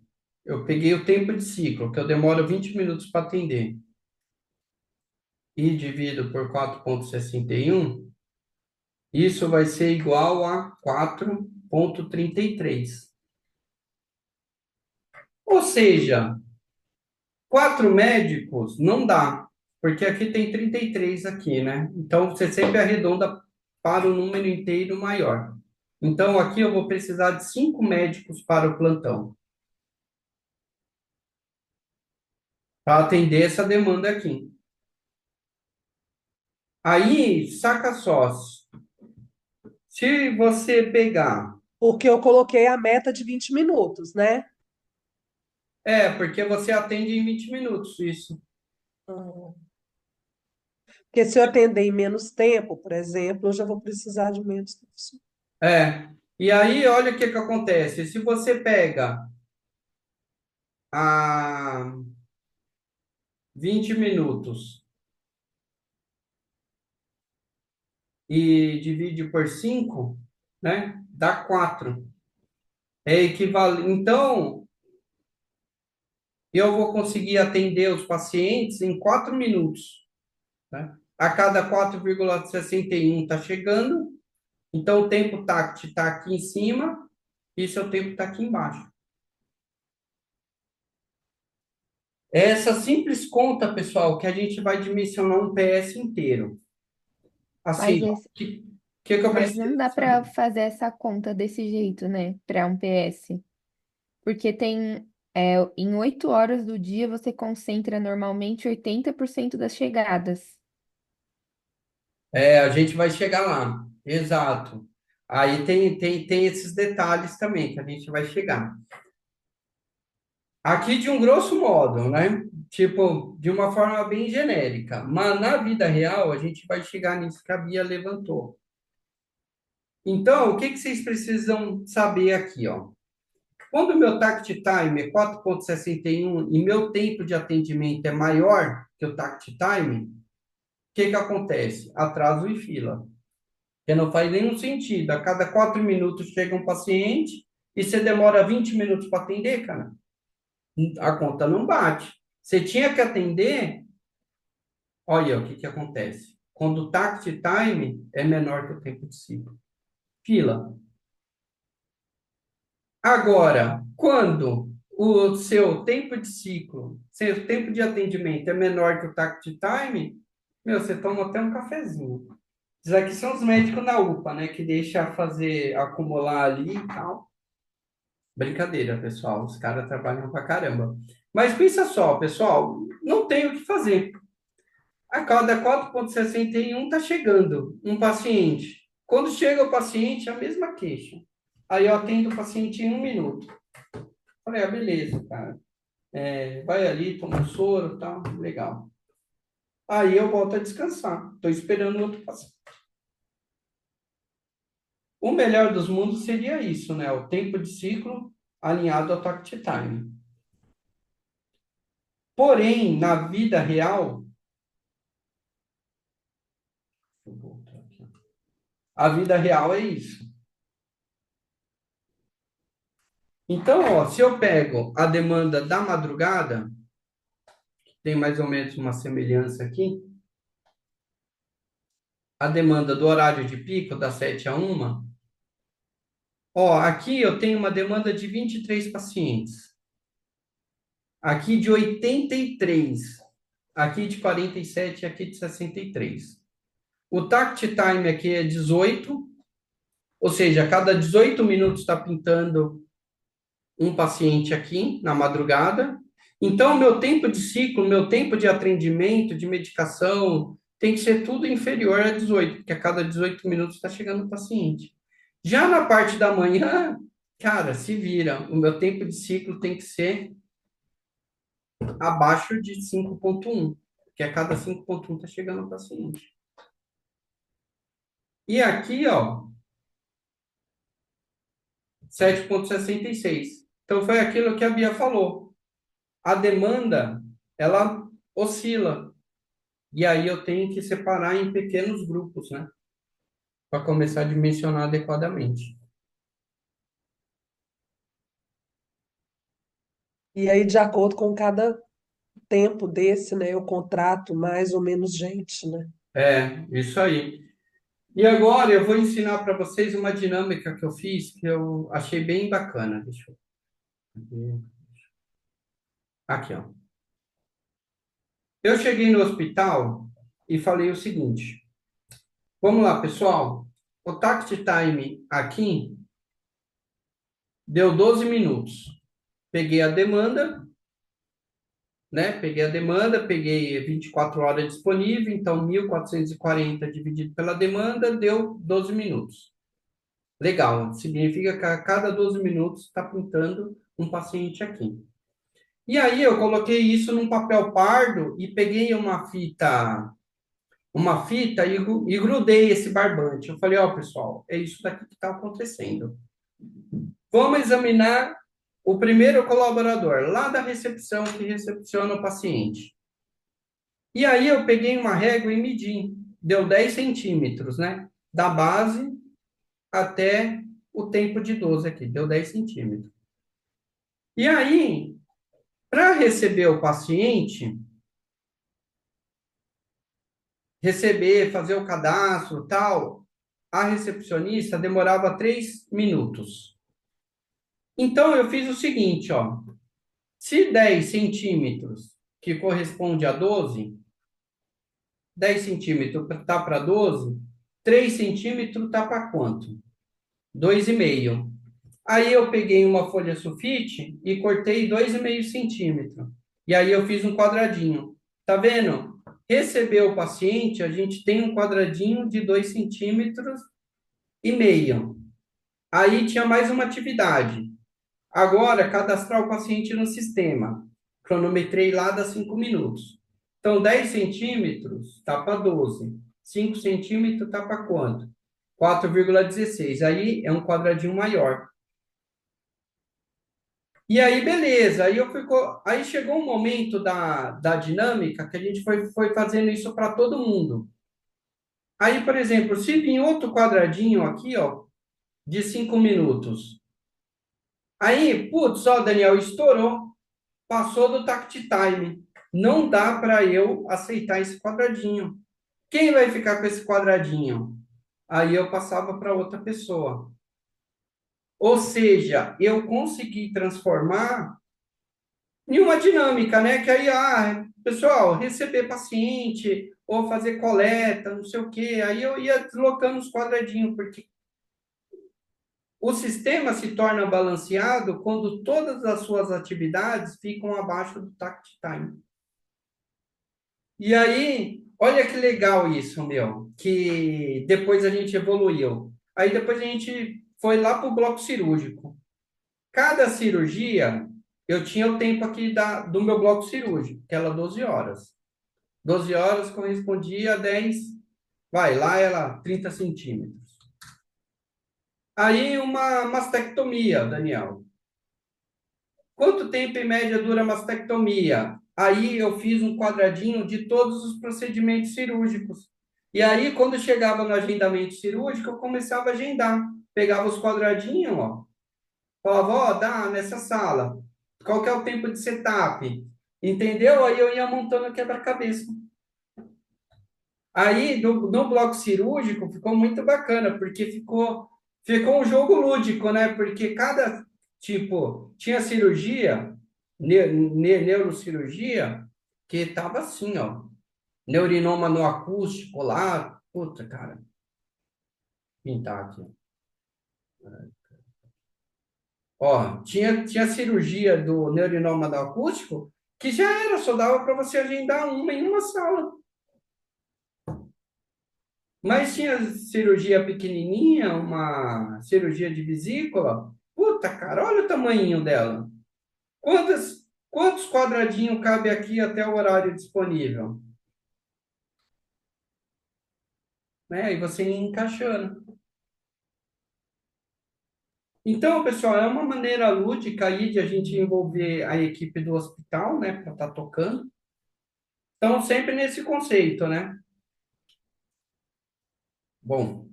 eu peguei o tempo de ciclo, que eu demoro 20 minutos para atender, e divido por 4,61, isso vai ser igual a 4,33. Ou seja, 4 médicos não dá, porque aqui tem 33 aqui, né? Então, você sempre arredonda para o número inteiro maior. Então, aqui eu vou precisar de 5 médicos para o plantão, para atender essa demanda aqui. Aí, saca só, se você pegar... Porque eu coloquei a meta de 20 minutos, né? Porque você atende em 20 minutos, isso. Ah. Porque se eu atender em menos tempo, por exemplo, eu já vou precisar de menos tempo. E aí, olha o que que acontece. Se você pega a 20 minutos e divide por 5, né? Dá 4. É equivalente. Então, eu vou conseguir atender os pacientes em 4 minutos, né? A cada 4,61 está chegando. Então, o tempo TACT está aqui em cima. e seu tempo está aqui embaixo. É essa simples conta, pessoal, que a gente vai dimensionar um PS inteiro. Mas, Assim, ó, esse, que eu mas não preciso dá saber? para fazer essa conta desse jeito, né? Para um PS. Porque em 8 horas do dia você concentra normalmente 80% das chegadas. É, a gente vai chegar lá, exato. Aí tem esses detalhes também que a gente vai chegar. Aqui, de um grosso modo, né? Tipo, de uma forma bem genérica. Mas na vida real, a gente vai chegar nisso que a Bia levantou. Então, o que que vocês precisam saber aqui, ó? Quando o meu takt time é 4,61 e meu tempo de atendimento é maior que o takt time, o que que acontece? Atraso e fila. Que não faz nenhum sentido. A cada 4 minutos chega um paciente e você demora 20 minutos para atender, cara. A conta não bate. Você tinha que atender, olha o que que acontece. Quando o takt time é menor que o tempo de ciclo. Fila. Agora, quando o seu tempo de ciclo, seu tempo de atendimento é menor que o takt time, meu, você toma até um cafezinho. Isso aqui são os médicos na UPA, né? Que deixa fazer, acumular ali e tal. Brincadeira, pessoal. Os caras trabalham pra caramba. Mas pensa só, pessoal, não tem o que fazer. A cada 4,61 está chegando um paciente. Quando chega o paciente, é a mesma queixa. Aí eu atendo o paciente em 1 minuto. Falei, ah, beleza, cara. Vai ali, toma um soro, tal, legal. Aí eu volto a descansar. Estou esperando o outro paciente. O melhor dos mundos seria isso, né? O tempo de ciclo alinhado ao takt time. Porém, na vida real, vou voltar aqui. A vida real é isso. Então, ó, se eu pego a demanda da madrugada, tem mais ou menos uma semelhança aqui, a demanda do horário de pico, das 7 a 1, ó, aqui eu tenho uma demanda de 23 pacientes, aqui de 83, aqui de 47 e aqui de 63. O takt time aqui é 18, ou seja, a cada 18 minutos está pintando um paciente aqui na madrugada. Então, meu tempo de ciclo, meu tempo de atendimento, de medicação, tem que ser tudo inferior a 18, porque a cada 18 minutos está chegando um paciente. Já na parte da manhã, cara, se vira. O meu tempo de ciclo tem que ser abaixo de 5,1, porque a cada 5,1 está chegando um paciente. E aqui, ó, 7,66. Então, foi aquilo que a Bia falou. A demanda, ela oscila. E aí eu tenho que separar em pequenos grupos, né? Para começar a dimensionar adequadamente. E aí, de acordo com cada tempo desse, né, eu contrato mais ou menos gente, né? É, isso aí. E agora eu vou ensinar para vocês uma dinâmica que eu fiz que eu achei bem bacana. Deixa eu ver. Aqui, ó. Eu cheguei no hospital e falei o seguinte: vamos lá, pessoal. O takt time aqui deu 12 minutos. Peguei a demanda, né? Peguei a demanda, peguei 24 horas disponível, então 1.440 dividido pela demanda deu 12 minutos. Legal, significa que a cada 12 minutos está pintando um paciente aqui. E aí eu coloquei isso num papel pardo e peguei uma fita e grudei esse barbante. Eu falei, ó, pessoal, é isso daqui que está acontecendo. Vamos examinar o primeiro colaborador, lá da recepção, que recepciona o paciente. E aí eu peguei uma régua e medi. Deu 10 centímetros, né? Da base até o tempo de 12 aqui. Deu 10 centímetros. E aí, para receber o paciente, receber, fazer o cadastro, tal, a recepcionista demorava 3 minutos. Então, eu fiz o seguinte, ó. Se 10 centímetros, que corresponde a 12, 10 centímetros tá para 12, 3 centímetros tá para quanto? 2,5. Aí eu peguei uma folha sulfite e cortei 2,5 centímetros. E aí eu fiz um quadradinho. Tá vendo? Recebeu o paciente, a gente tem um quadradinho de 2,5 centímetros. Aí tinha mais uma atividade. Agora, cadastrar o paciente no sistema. Cronometrei lá, dá 5 minutos. Então, 10 centímetros está para 12. 5 centímetros está para quanto? 4,16. Aí é um quadradinho maior. E aí, beleza. Aí chegou um momento da dinâmica que a gente foi fazendo isso para todo mundo. Aí, por exemplo, se vir outro quadradinho aqui, ó, de 5 minutos. Aí, putz, ó, Daniel, estourou. Passou do tact time. Não dá para eu aceitar esse quadradinho. Quem vai ficar com esse quadradinho? Aí eu passava para outra pessoa. Ou seja, eu consegui transformar em uma dinâmica, né? Que aí, pessoal, receber paciente ou fazer coleta, não sei o quê. Aí eu ia deslocando os quadradinhos, porque o sistema se torna balanceado quando todas as suas atividades ficam abaixo do tact time. E aí, olha que legal isso, meu, que depois a gente evoluiu. Aí depois a gente foi lá para o bloco cirúrgico. Cada cirurgia, eu tinha o tempo aqui do meu bloco cirúrgico, que era 12 horas. 12 horas correspondia a 10, vai, lá era 30 centímetros. Aí uma mastectomia, Daniel. Quanto tempo em média dura a mastectomia? Aí eu fiz um quadradinho de todos os procedimentos cirúrgicos. E aí, quando chegava no agendamento cirúrgico, eu começava a agendar. Pegava os quadradinhos, ó, falava, ó, dá nessa sala. Qual que é o tempo de setup? Entendeu? Aí eu ia montando o quebra-cabeça. Aí, no bloco cirúrgico, ficou muito bacana, porque ficou um jogo lúdico, né? Porque cada, tipo, tinha cirurgia, neurocirurgia, que tava assim, ó. Neurinoma no acústico lá. Puta, cara, pintar aqui. Ó, tinha cirurgia do neurinoma no acústico, que já era, só dava para você agendar uma em uma sala. Mas tinha cirurgia pequenininha, uma cirurgia de vesícula. Puta, cara, olha o tamanho dela. Quantos quadradinhos cabe aqui até o horário disponível? Né? E você ia encaixando. Então, pessoal, é uma maneira lúdica aí de a gente envolver a equipe do hospital, né, para estar tocando. Então, sempre nesse conceito, né? Bom,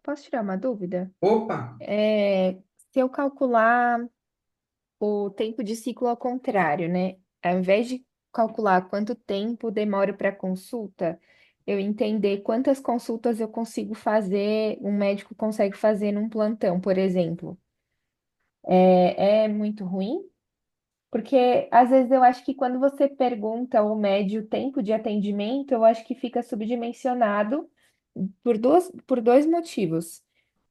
Posso tirar uma dúvida? opa, É, se eu calcular o tempo de ciclo ao contrário, né? Ao invés de calcular quanto tempo demora para consulta, eu entender quantas consultas eu consigo fazer, um médico consegue fazer num plantão, por exemplo. É muito ruim, porque às vezes eu acho que quando você pergunta ou mede o tempo de atendimento, eu acho que fica subdimensionado por dois motivos.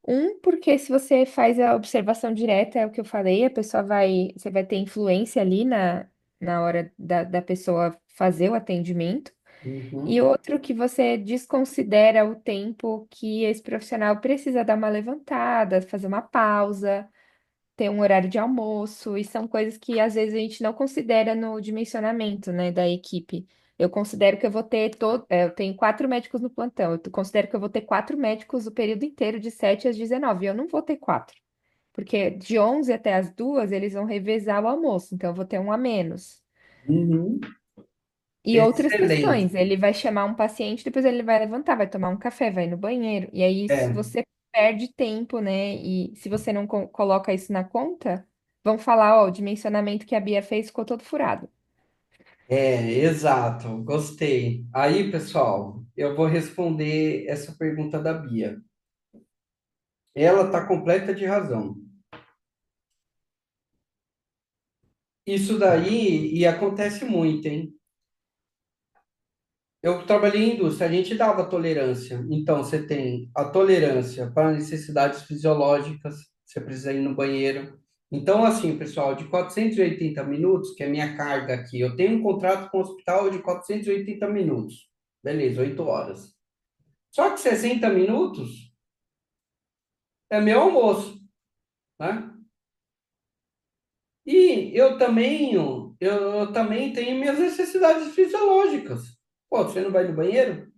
Um, porque se você faz a observação direta, é o que eu falei, você vai ter influência ali na hora da pessoa fazer o atendimento. E uhum, outro, que você desconsidera o tempo que esse profissional precisa dar uma levantada, fazer uma pausa, ter um horário de almoço, e são coisas que às vezes a gente não considera no dimensionamento, né, da equipe. Eu considero que eu vou ter eu tenho 4 médicos no plantão. Eu considero que eu vou ter 4 médicos o período inteiro, de 7 às 19. E eu não vou ter quatro, porque de 11 até as 2 eles vão revezar o almoço, então eu vou ter um a menos. uhum, E outras excelente. questões, ele vai chamar um paciente, depois ele vai levantar, vai tomar um café, vai no banheiro, e aí É, você perde tempo, né? E se você não coloca isso na conta, vão falar, ó, o dimensionamento que a Bia fez ficou todo furado. exato, gostei. Aí, pessoal, eu vou responder essa pergunta da Bia. Ela está completa de razão. isso daí, e acontece muito, hein? Eu trabalhei em indústria, a gente dava tolerância. Então, você tem a tolerância para necessidades fisiológicas, você precisa ir no banheiro. Então, assim, pessoal, de 480 minutos, que é a minha carga aqui, eu tenho um contrato com o hospital de 480 minutos. Beleza, 8 horas. Só que 60 minutos é meu almoço, né? E eu também tenho minhas necessidades fisiológicas. Pô, você não vai no banheiro?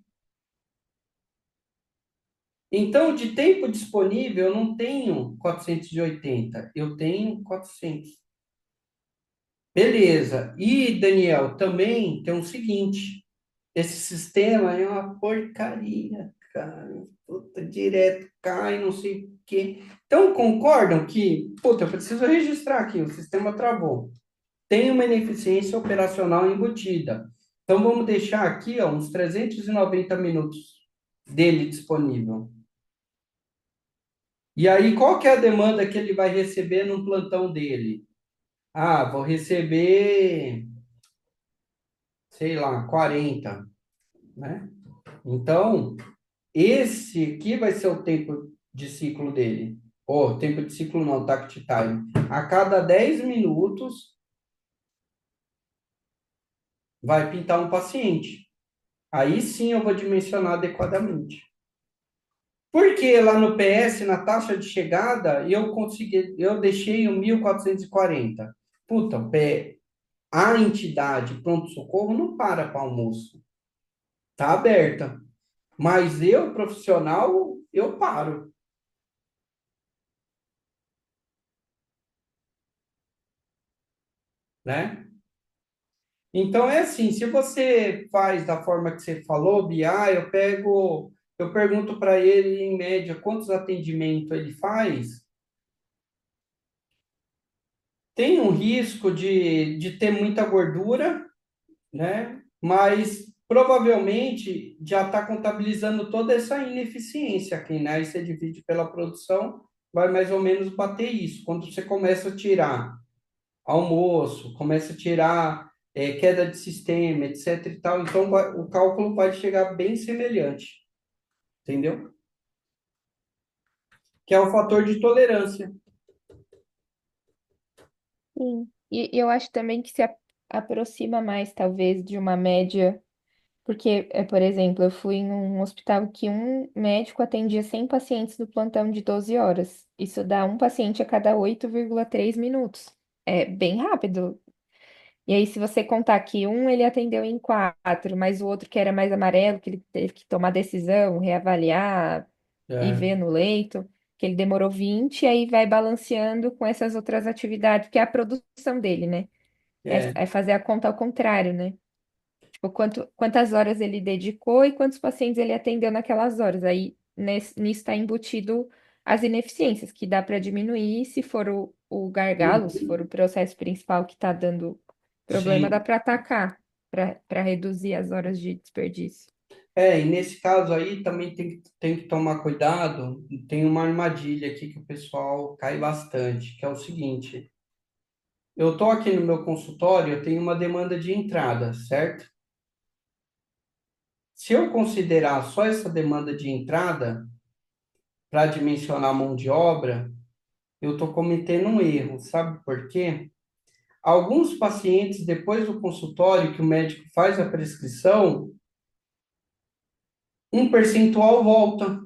Então, de tempo disponível, eu não tenho 480, eu tenho 400. Beleza. E, Daniel, também tem o seguinte: esse sistema é uma porcaria, cara. Puta, direto cai, não sei o quê. Então, concordam que, puta, eu preciso registrar aqui, o sistema travou. Tem uma ineficiência operacional embutida. Então, vamos deixar aqui, ó, uns 390 minutos dele disponível. E aí, qual que é a demanda que ele vai receber no plantão dele? Ah, vou receber, sei lá, 40, né? Então, esse aqui vai ser o tempo de ciclo dele. Ou tempo de ciclo não, takt time. A cada 10 minutos vai pintar um paciente. Aí sim eu vou dimensionar adequadamente. Porque lá no PS, na taxa de chegada, eu deixei o 1440. Puta, o pé, a entidade pronto-socorro não para almoço. Está aberta. Mas eu, profissional, eu paro, né? Então é assim, se você faz da forma que você falou, BI, eu pergunto para ele em média quantos atendimentos ele faz, tem um risco de ter muita gordura, né? Mas provavelmente já está contabilizando toda essa ineficiência aqui, né? Aí você divide pela produção, vai mais ou menos bater isso. Quando você começa a tirar almoço, começa a tirar queda de sistema, etc e tal, então o cálculo vai chegar bem semelhante, entendeu? Que é o fator de tolerância. Sim. E eu acho também que se aproxima mais, talvez, de uma média. Porque, por exemplo, eu fui em um hospital que um médico atendia 100 pacientes no plantão de 12 horas. Isso dá um paciente a cada 8,3 minutos. É bem rápido. E aí, se você contar que um ele atendeu em 4, mas o outro que era mais amarelo, que ele teve que tomar decisão, reavaliar e É, ver no leito, que ele demorou 20, aí vai balanceando com essas outras atividades, que é a produção dele, né? é, É fazer a conta ao contrário, né? Tipo, quantas horas ele dedicou e quantos pacientes ele atendeu naquelas horas. Aí nisso está embutido as ineficiências, que dá para diminuir se for o gargalo, se for o processo principal que está dando problema, dá sim. para atacar, para reduzir as horas de desperdício. E nesse caso aí também tem que tomar cuidado. Tem uma armadilha aqui que o pessoal cai bastante, que é o seguinte: eu estou aqui no meu consultório, eu tenho uma demanda de entrada, certo? Se eu considerar só essa demanda de entrada para dimensionar a mão de obra, eu estou cometendo um erro, sabe por quê? Alguns pacientes, depois do consultório que o médico faz a prescrição, um percentual volta.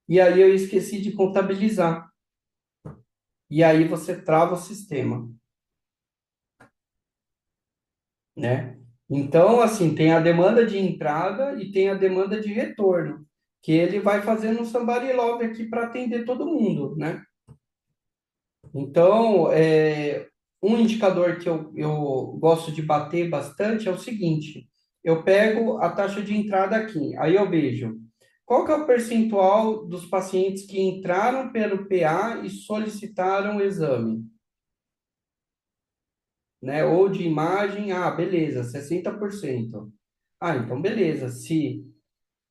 E aí eu esqueci de contabilizar. E aí você trava o sistema, né? Então, assim, tem a demanda de entrada e tem a demanda de retorno, que ele vai fazendo um somebody love aqui para atender todo mundo, né? Então, um indicador que eu gosto de bater bastante é o seguinte: eu pego a taxa de entrada aqui, aí eu vejo qual que é o percentual dos pacientes que entraram pelo PA e solicitaram o exame, né? Ou de imagem, beleza, 60%. Ah, então beleza.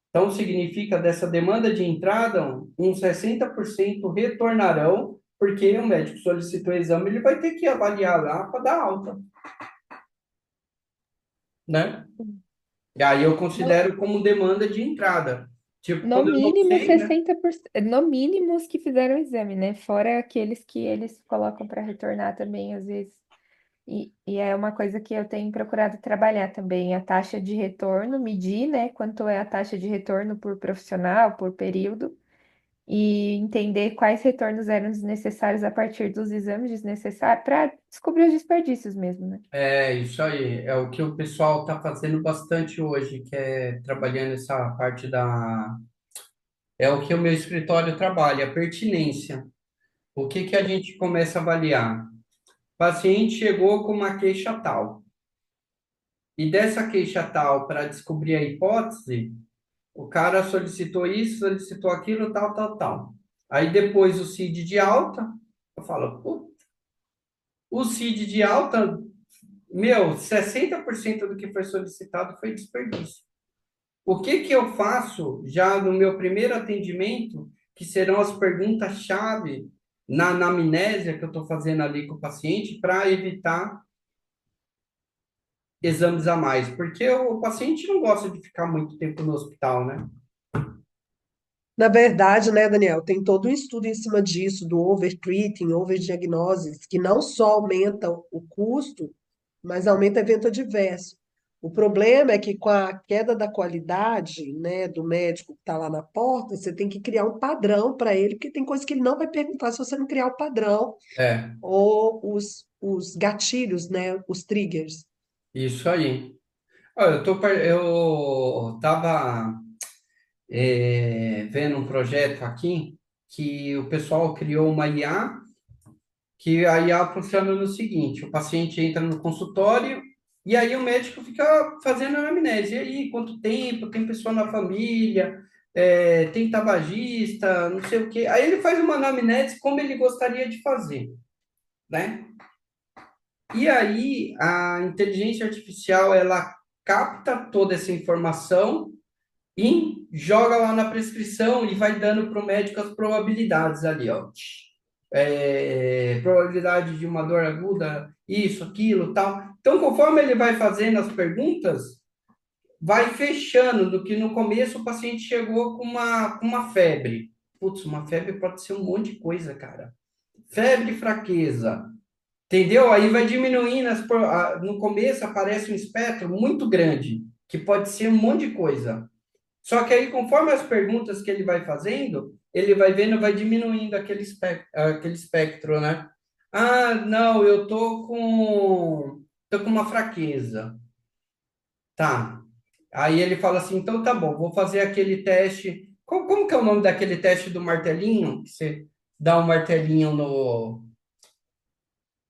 Então significa dessa demanda de entrada, uns 60% retornarão porque o médico solicitou o exame, ele vai ter que avaliar lá para dar alta, né? E aí eu No, considero como demanda de entrada. Tipo, no quando eu não mínimo sei, né? 60%, no mínimo os que fizeram o exame, né? Fora aqueles que eles colocam para retornar também, às vezes. E é uma coisa que eu tenho procurado trabalhar também, a taxa de retorno, medir, né? Quanto é a taxa de retorno por profissional, por período, e entender quais retornos eram desnecessários a partir dos exames desnecessários para descobrir os desperdícios mesmo, né? É isso aí, é o que o pessoal está fazendo bastante hoje, que é trabalhando essa parte da. É o que o meu escritório trabalha, a pertinência. O que que a gente começa a avaliar? O paciente chegou com uma queixa tal, e dessa queixa tal, para descobrir a hipótese, o cara solicitou isso, solicitou aquilo, tal, tal, tal. Aí depois o CID de alta, eu falo, pô, o CID de alta, meu, 60% do que foi solicitado foi desperdício. O que que eu faço já no meu primeiro atendimento, que serão as perguntas-chave na amnésia que eu estou fazendo ali com o paciente, para evitar exames a mais? Porque o paciente não gosta de ficar muito tempo no hospital, né? Na verdade, né, Daniel, tem todo um estudo em cima disso, do overtreating, overdiagnoses, que não só aumenta o custo, mas aumenta evento adverso. O problema é que com a queda da qualidade, né, do médico que está lá na porta, você tem que criar um padrão para ele, porque tem coisa que ele não vai perguntar se você não criar o padrão É, ou os gatilhos, né, os triggers. isso aí. Olha, eu tava vendo um projeto aqui que o pessoal criou uma IA, que a IA funciona no seguinte: o paciente entra no consultório e aí o médico fica fazendo anamnese. E aí, quanto tempo? Tem pessoa na família? Tem tabagista? Não sei o quê. Aí ele faz uma anamnese como ele gostaria de fazer, né? E aí a inteligência artificial ela capta toda essa informação e joga lá na prescrição e vai dando para o médico as probabilidades ali, ó. Probabilidade de uma dor aguda, isso, aquilo, tal. Então, conforme ele vai fazendo as perguntas, vai fechando do que no começo o paciente chegou com uma febre. Putz, uma febre pode ser um monte de coisa, cara. Febre, fraqueza, entendeu? Aí vai diminuindo, no começo aparece um espectro muito grande, que pode ser um monte de coisa. Só que aí, conforme as perguntas que ele vai fazendo, ele vai vendo, vai diminuindo aquele espectro, né? Ah, não, eu tô com uma fraqueza. Tá. Aí ele fala assim, então tá bom, vou fazer aquele teste. Como que é o nome daquele teste do martelinho? Que você dá um martelinho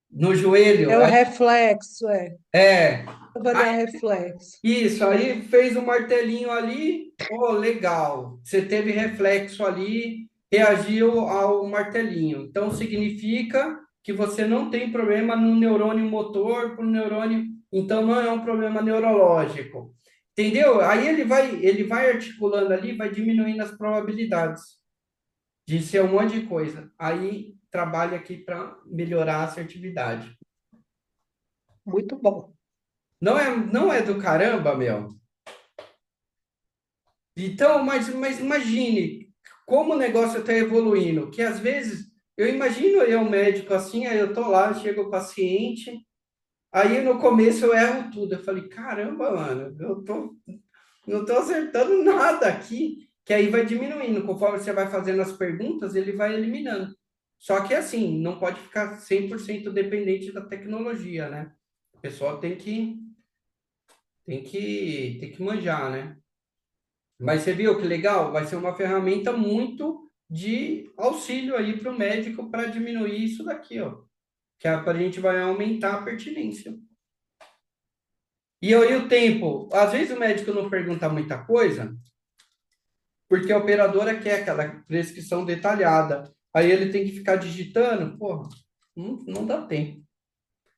no joelho. É o reflexo, é. É, Avaliar reflexo. isso, aí fez um martelinho ali, oh, legal. Você teve reflexo ali, reagiu ao martelinho. Então significa que você não tem problema no neurônio motor, pro neurônio, então não é um problema neurológico. Entendeu? Aí ele vai articulando ali, vai diminuindo as probabilidades de ser um monte de coisa. Aí trabalha aqui para melhorar a assertividade. Muito bom. Não é do caramba, meu? Então, mas imagine como o negócio está evoluindo, que às vezes eu imagino eu médico assim, aí eu tô lá, chega o paciente, aí no começo eu erro tudo. Eu falei, caramba, mano, não tô acertando nada aqui, que aí vai diminuindo, conforme você vai fazendo as perguntas, ele vai eliminando. Só que assim, não pode ficar 100% dependente da tecnologia, né? O pessoal tem que manjar, né? Mas você viu que legal? Vai ser uma ferramenta muito de auxílio aí para o médico para diminuir isso daqui, ó. Que a gente vai aumentar a pertinência. E aí o tempo, às vezes o médico não pergunta muita coisa, porque a operadora quer aquela prescrição detalhada. Aí ele tem que ficar digitando, porra, não dá tempo.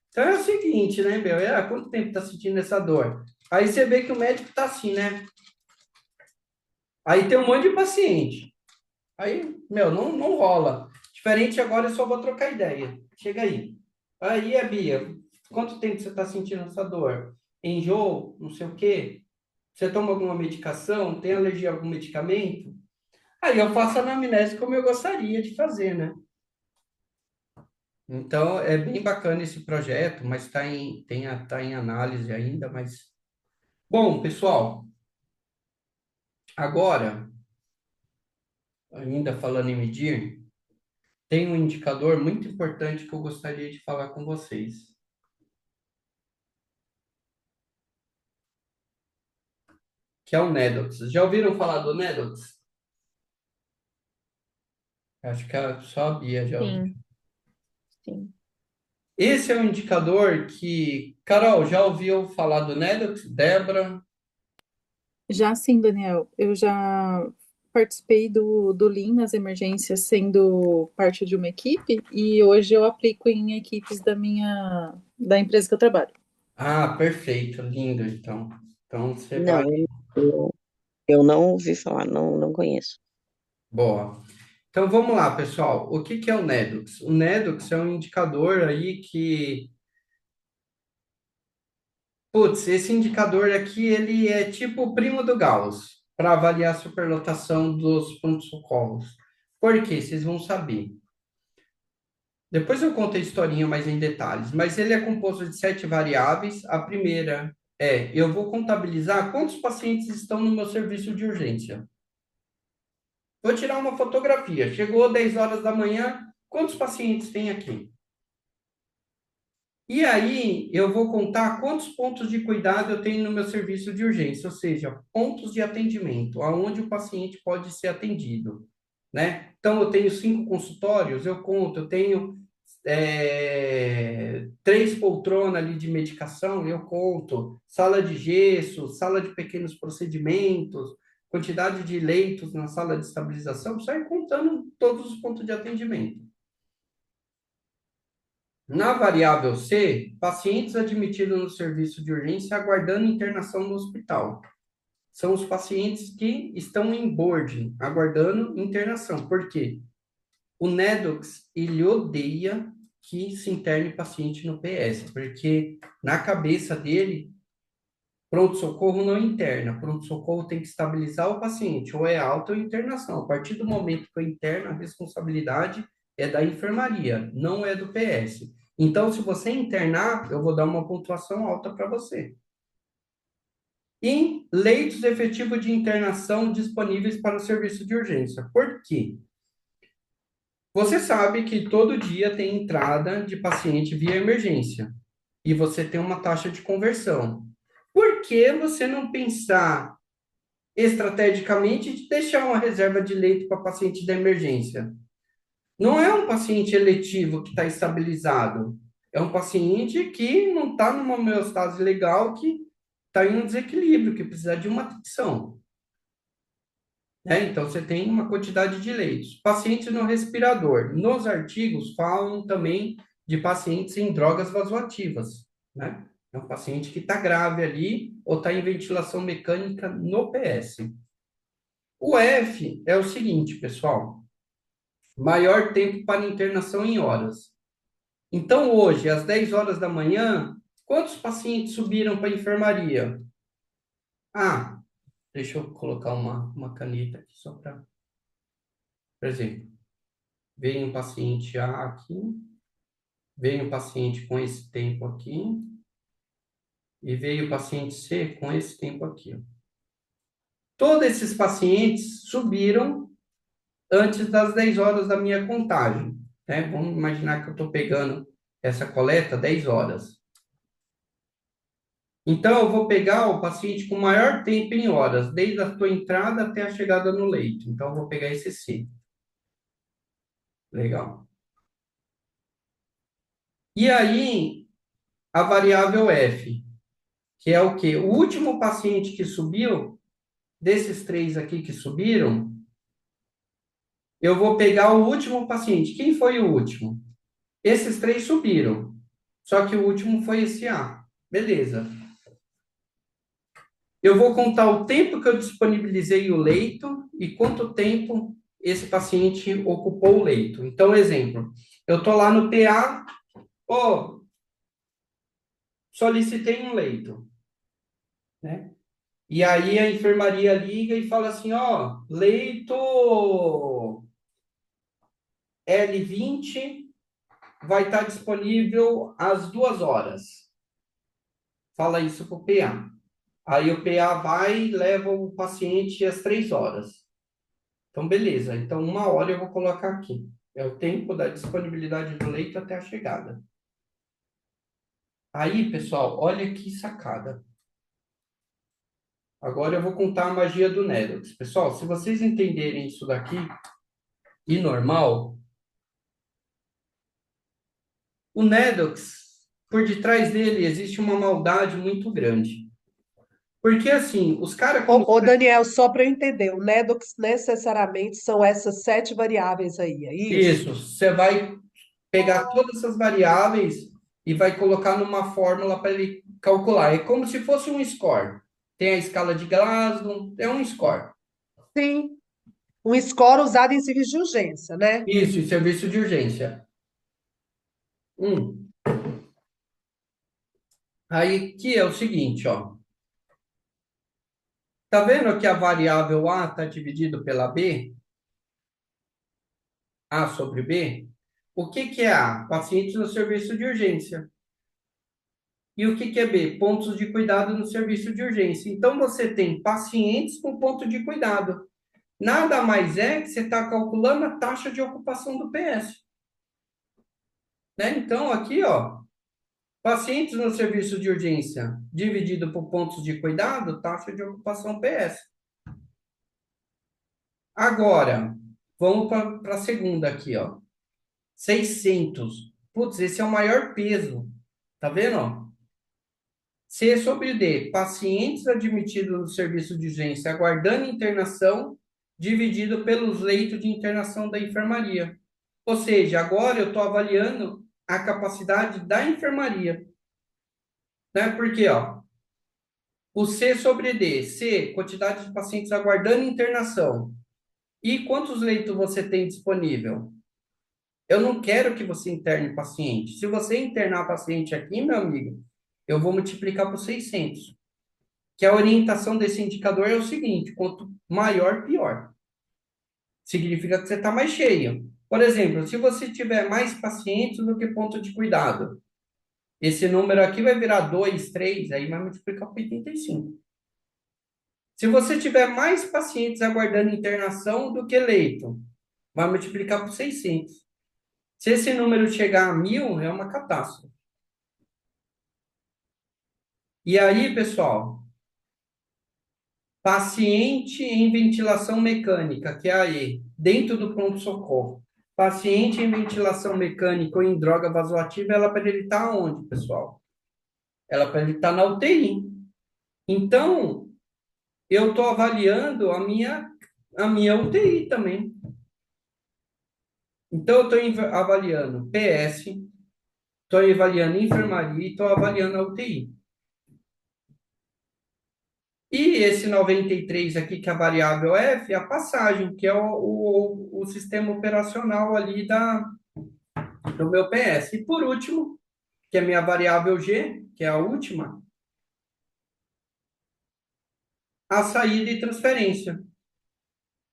Então é o seguinte, né, meu? Há quanto tempo tá sentindo essa dor? Aí você vê que o médico tá assim, né? Aí tem um monte de paciente. Aí, meu, não rola. Diferente agora, eu só vou trocar ideia. Chega aí. Aí, a Bia, quanto tempo você está sentindo essa dor? Enjoo? Não sei o quê? Você toma alguma medicação? Tem alergia a algum medicamento? Aí eu faço a anamnese como eu gostaria de fazer, né? Então, é bem bacana esse projeto, mas tá em análise ainda, mas... Bom, pessoal, agora, ainda falando em medir, tem um indicador muito importante que eu gostaria de falar com vocês, que é o Nedox. Já ouviram falar do Nedox? Acho que só a Bia já ouviu. Sim, sim. Esse é um indicador que... Carol, já ouviu falar do Nedox? Débora? Já sim, Daniel, eu já participei do Lean nas emergências, sendo parte de uma equipe, e hoje eu aplico em equipes da empresa que eu trabalho. Ah, perfeito, lindo, então. Então, você vai... Não, eu não ouvi falar, não, não conheço. Boa. Então vamos lá, pessoal. O que que é o Nedox? O Nedox é um indicador aí que, putz, esse indicador aqui ele é tipo o primo do Gauss para avaliar a superlotação dos pronto-socorros. Por quê? Vocês vão saber. Depois eu conto a historinha mais em detalhes, mas ele é composto de 7 variáveis. A primeira é, eu vou contabilizar quantos pacientes estão no meu serviço de urgência. Vou tirar uma fotografia. Chegou 10 horas da manhã, quantos pacientes tem aqui? E aí, eu vou contar quantos pontos de cuidado eu tenho no meu serviço de urgência, ou seja, pontos de atendimento, aonde o paciente pode ser atendido, né? Então, eu tenho 5 consultórios, eu conto, eu tenho 3 poltronas ali de medicação, eu conto, sala de gesso, sala de pequenos procedimentos, quantidade de leitos na sala de estabilização, sai contando todos os pontos de atendimento. Na variável C, pacientes admitidos no serviço de urgência aguardando internação no hospital. São os pacientes que estão em boarding, aguardando internação. Por quê? O Nedox, ele odeia que se interne paciente no PS, porque na cabeça dele, pronto-socorro não interna. Pronto-socorro tem que estabilizar o paciente, ou é alta ou internação. A partir do momento que eu interno, a responsabilidade é da enfermaria, não é do PS. Então, se você internar, eu vou dar uma pontuação alta para você. E leitos efetivos de internação disponíveis para o serviço de urgência. Por quê? Você sabe que todo dia tem entrada de paciente via emergência e você tem uma taxa de conversão. Por que você não pensar estrategicamente de deixar uma reserva de leito para paciente da emergência? Não é um paciente eletivo que está estabilizado, é um paciente que não está numa homeostase legal, que está em um desequilíbrio, que precisa de uma atenção. Né? Então, você tem uma quantidade de leitos. Pacientes no respirador. Nos artigos falam também de pacientes em drogas vasoativas, né? É um paciente que está grave ali ou está em ventilação mecânica no PS. O F é o seguinte, pessoal. Maior tempo para internação em horas. Então, hoje, às 10 horas da manhã, quantos pacientes subiram para a enfermaria? Ah, deixa eu colocar uma caneta aqui só para... Por exemplo, veio um paciente A aqui, veio um paciente com esse tempo aqui, e veio o paciente C com esse tempo aqui. Todos esses pacientes subiram antes das 10 horas da minha contagem. Né? Vamos imaginar que eu estou pegando essa coleta 10 horas. Então, eu vou pegar o paciente com maior tempo em horas, desde a tua entrada até a chegada no leito. Então, eu vou pegar esse C. Legal. E aí, a variável F, que é o quê? O último paciente que subiu, desses 3 aqui que subiram, eu vou pegar o último paciente. Quem foi o último? Esses 3 subiram. Só que o último foi esse A. Beleza. Eu vou contar o tempo que eu disponibilizei o leito e quanto tempo esse paciente ocupou o leito. Então, exemplo, eu estou lá no PA, ó, solicitei um leito, né? E aí a enfermaria liga e fala assim, ó, leito L20 vai estar disponível às 2 horas. Fala isso para o PA. Aí o PA vai e leva o paciente às 3 horas. Então, beleza. Então, 1 hora eu vou colocar aqui. É o tempo da disponibilidade do leito até a chegada. Aí, pessoal, olha que sacada. Agora eu vou contar a magia do Nedox. Pessoal, se vocês entenderem isso daqui, e normal, o Nedox, por detrás dele, existe uma maldade muito grande. Porque, assim, os caras... Ô, Daniel, só para eu entender, o Nedox necessariamente são essas 7 variáveis aí, é isso? Isso, você vai pegar todas essas variáveis e vai colocar numa fórmula para ele calcular. É como se fosse um score. Tem a escala de Glasgow, é um score. Sim. Um score usado em serviço de urgência, né? Isso, em serviço de urgência. Hum. Aí que é o seguinte, ó. Tá vendo que a variável A está dividido pela B? A sobre B? O que que é A? Pacientes no serviço de urgência. E o que que é B? Pontos de cuidado no serviço de urgência. Então, você tem pacientes com ponto de cuidado. Nada mais é que você está calculando a taxa de ocupação do PS. Né? Então, aqui, ó, pacientes no serviço de urgência dividido por pontos de cuidado, taxa de ocupação PS. Agora, vamos para a segunda aqui, ó. 600. Putz, esse é o maior peso. Tá vendo, ó? C sobre D, pacientes admitidos no serviço de urgência aguardando internação, dividido pelos leitos de internação da enfermaria. Ou seja, agora eu estou avaliando a capacidade da enfermaria. Né? Porque, ó, o C sobre D, C, quantidade de pacientes aguardando internação. E quantos leitos você tem disponível? Eu não quero que você interne paciente. Se você internar paciente aqui, meu amigo, eu vou multiplicar por 600. Que a orientação desse indicador é o seguinte: quanto maior, pior. Significa que você está mais cheio. Por exemplo, se você tiver mais pacientes do que ponto de cuidado, esse número aqui vai virar 2, 3, aí vai multiplicar por 85. Se você tiver mais pacientes aguardando internação do que leito, vai multiplicar por 600. Se esse número chegar a 1.000, é uma catástrofe. E aí, pessoal, paciente em ventilação mecânica, que é a E, dentro do pronto-socorro. Paciente em ventilação mecânica ou em droga vasoativa, ela para ele estar onde, pessoal? Ela para ele estar na UTI. Então, eu estou avaliando a minha UTI também. Então, eu estou avaliando PS, estou avaliando enfermaria e estou avaliando a UTI. E esse 93 aqui, que é a variável F, é a passagem, que é o sistema operacional ali do meu PS. E por último, que é a minha variável G, que é a última, a saída e transferência.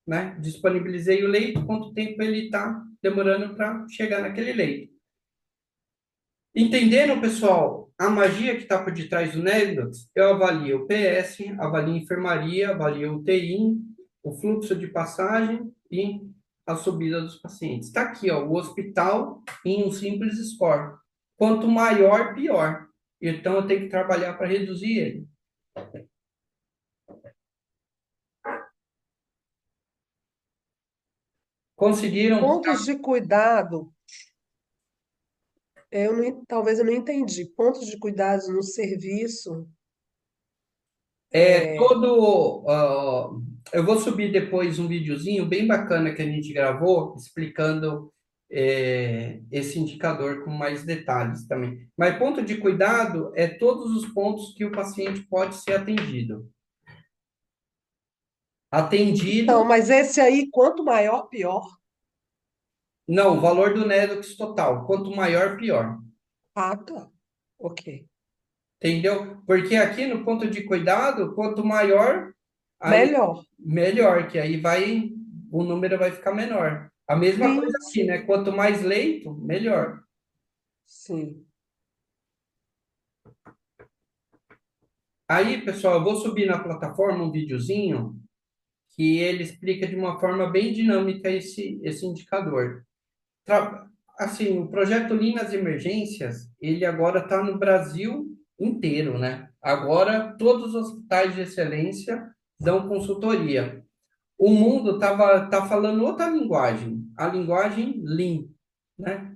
Né? Disponibilizei o leito, quanto tempo ele está demorando para chegar naquele leito. Entenderam, pessoal, a magia que está por detrás do Nedox? Eu avalio o PS, avalio a enfermaria, avalio o UTI, o fluxo de passagem e a subida dos pacientes. Está aqui, ó, o hospital em um simples score. Quanto maior, pior. Então, eu tenho que trabalhar para reduzir ele. Conseguiram? Pontos de cuidado, talvez eu não entendi. Pontos de cuidado no serviço. É, Eu vou subir depois um videozinho bem bacana que a gente gravou, explicando esse indicador com mais detalhes também. Mas ponto de cuidado é todos os pontos que o paciente pode ser atendido. Atendido, Então, mas esse aí, quanto maior, pior. não, o valor do Nedox total, quanto maior, pior. Ah, tá. Ok. Entendeu? Porque aqui no ponto de cuidado, quanto maior, aí Melhor. melhor, que aí vai, o número vai ficar menor. A mesma Sim, coisa aqui, né? Quanto mais leito, melhor. sim. Aí, pessoal, eu vou subir na plataforma um videozinho que ele explica de uma forma bem dinâmica esse indicador. Assim, o projeto Lean nas Emergências, ele agora está no Brasil inteiro, né? Agora, todos os hospitais de excelência dão consultoria. O mundo tá falando outra linguagem, a linguagem Lean, né?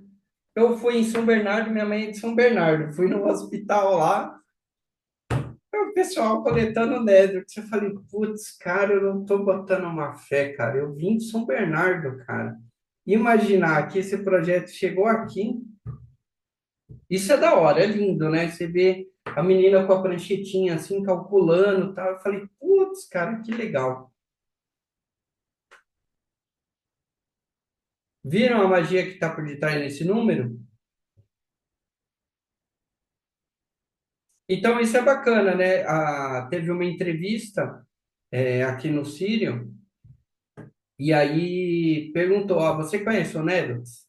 Eu fui em São Bernardo, minha mãe é de São Bernardo, fui no hospital lá, o pessoal coletando Netflix. Eu falei, putz, cara, eu não tô botando uma fé, cara. Eu vim de São Bernardo, cara. Imaginar que esse projeto chegou aqui, isso é da hora, é lindo, né? Você vê a menina com a pranchetinha assim, calculando, e tal. Eu falei, putz, cara, que legal. Viram a magia que está por detrás desse número? Então, isso é bacana, né? Teve uma entrevista aqui no Sírio, e aí perguntou: você conhece o Nedox?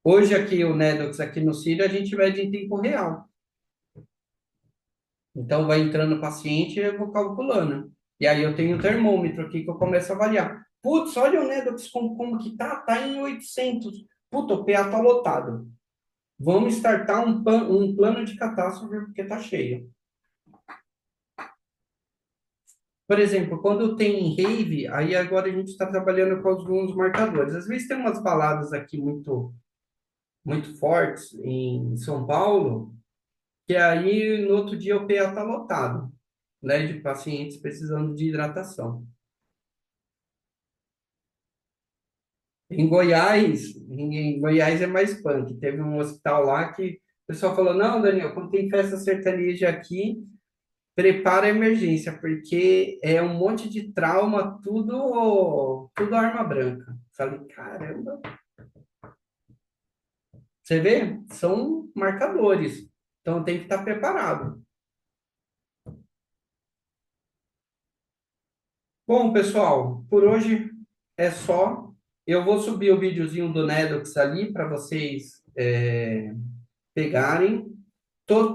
Hoje, aqui, o Nedox, aqui no Sírio, a gente mede em tempo real. Então, vai entrando o paciente e eu vou calculando. E aí, eu tenho um termômetro aqui que eu começo a avaliar. Putz, olha o Nedox como que tá? Tá em 800. Puta, o PA tá lotado. Vamos startar um plano de catástrofe porque tá cheio. Por exemplo, quando tem rave, aí agora a gente está trabalhando com alguns marcadores. Às vezes tem umas baladas aqui muito fortes em São Paulo, que aí no outro dia o PA está lotado, né, de pacientes precisando de hidratação. Em Goiás é mais punk. Teve um hospital lá que o pessoal falou: não, Daniel, quando tem festa sertaneja aqui, prepara a emergência, porque é um monte de trauma, tudo arma branca. Falei, caramba. Você vê? São marcadores. Então tem que estar preparado. Bom, pessoal, por hoje é só. Eu vou subir o videozinho do Nedox ali para vocês pegarem.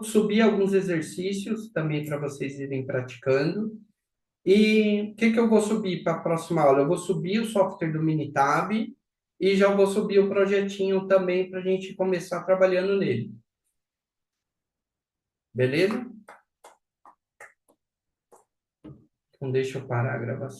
Subir alguns exercícios também para vocês irem praticando. E o que que eu vou subir para a próxima aula? Eu vou subir o software do Minitab e já vou subir o projetinho também para a gente começar trabalhando nele. Beleza? Então deixa eu parar a gravação.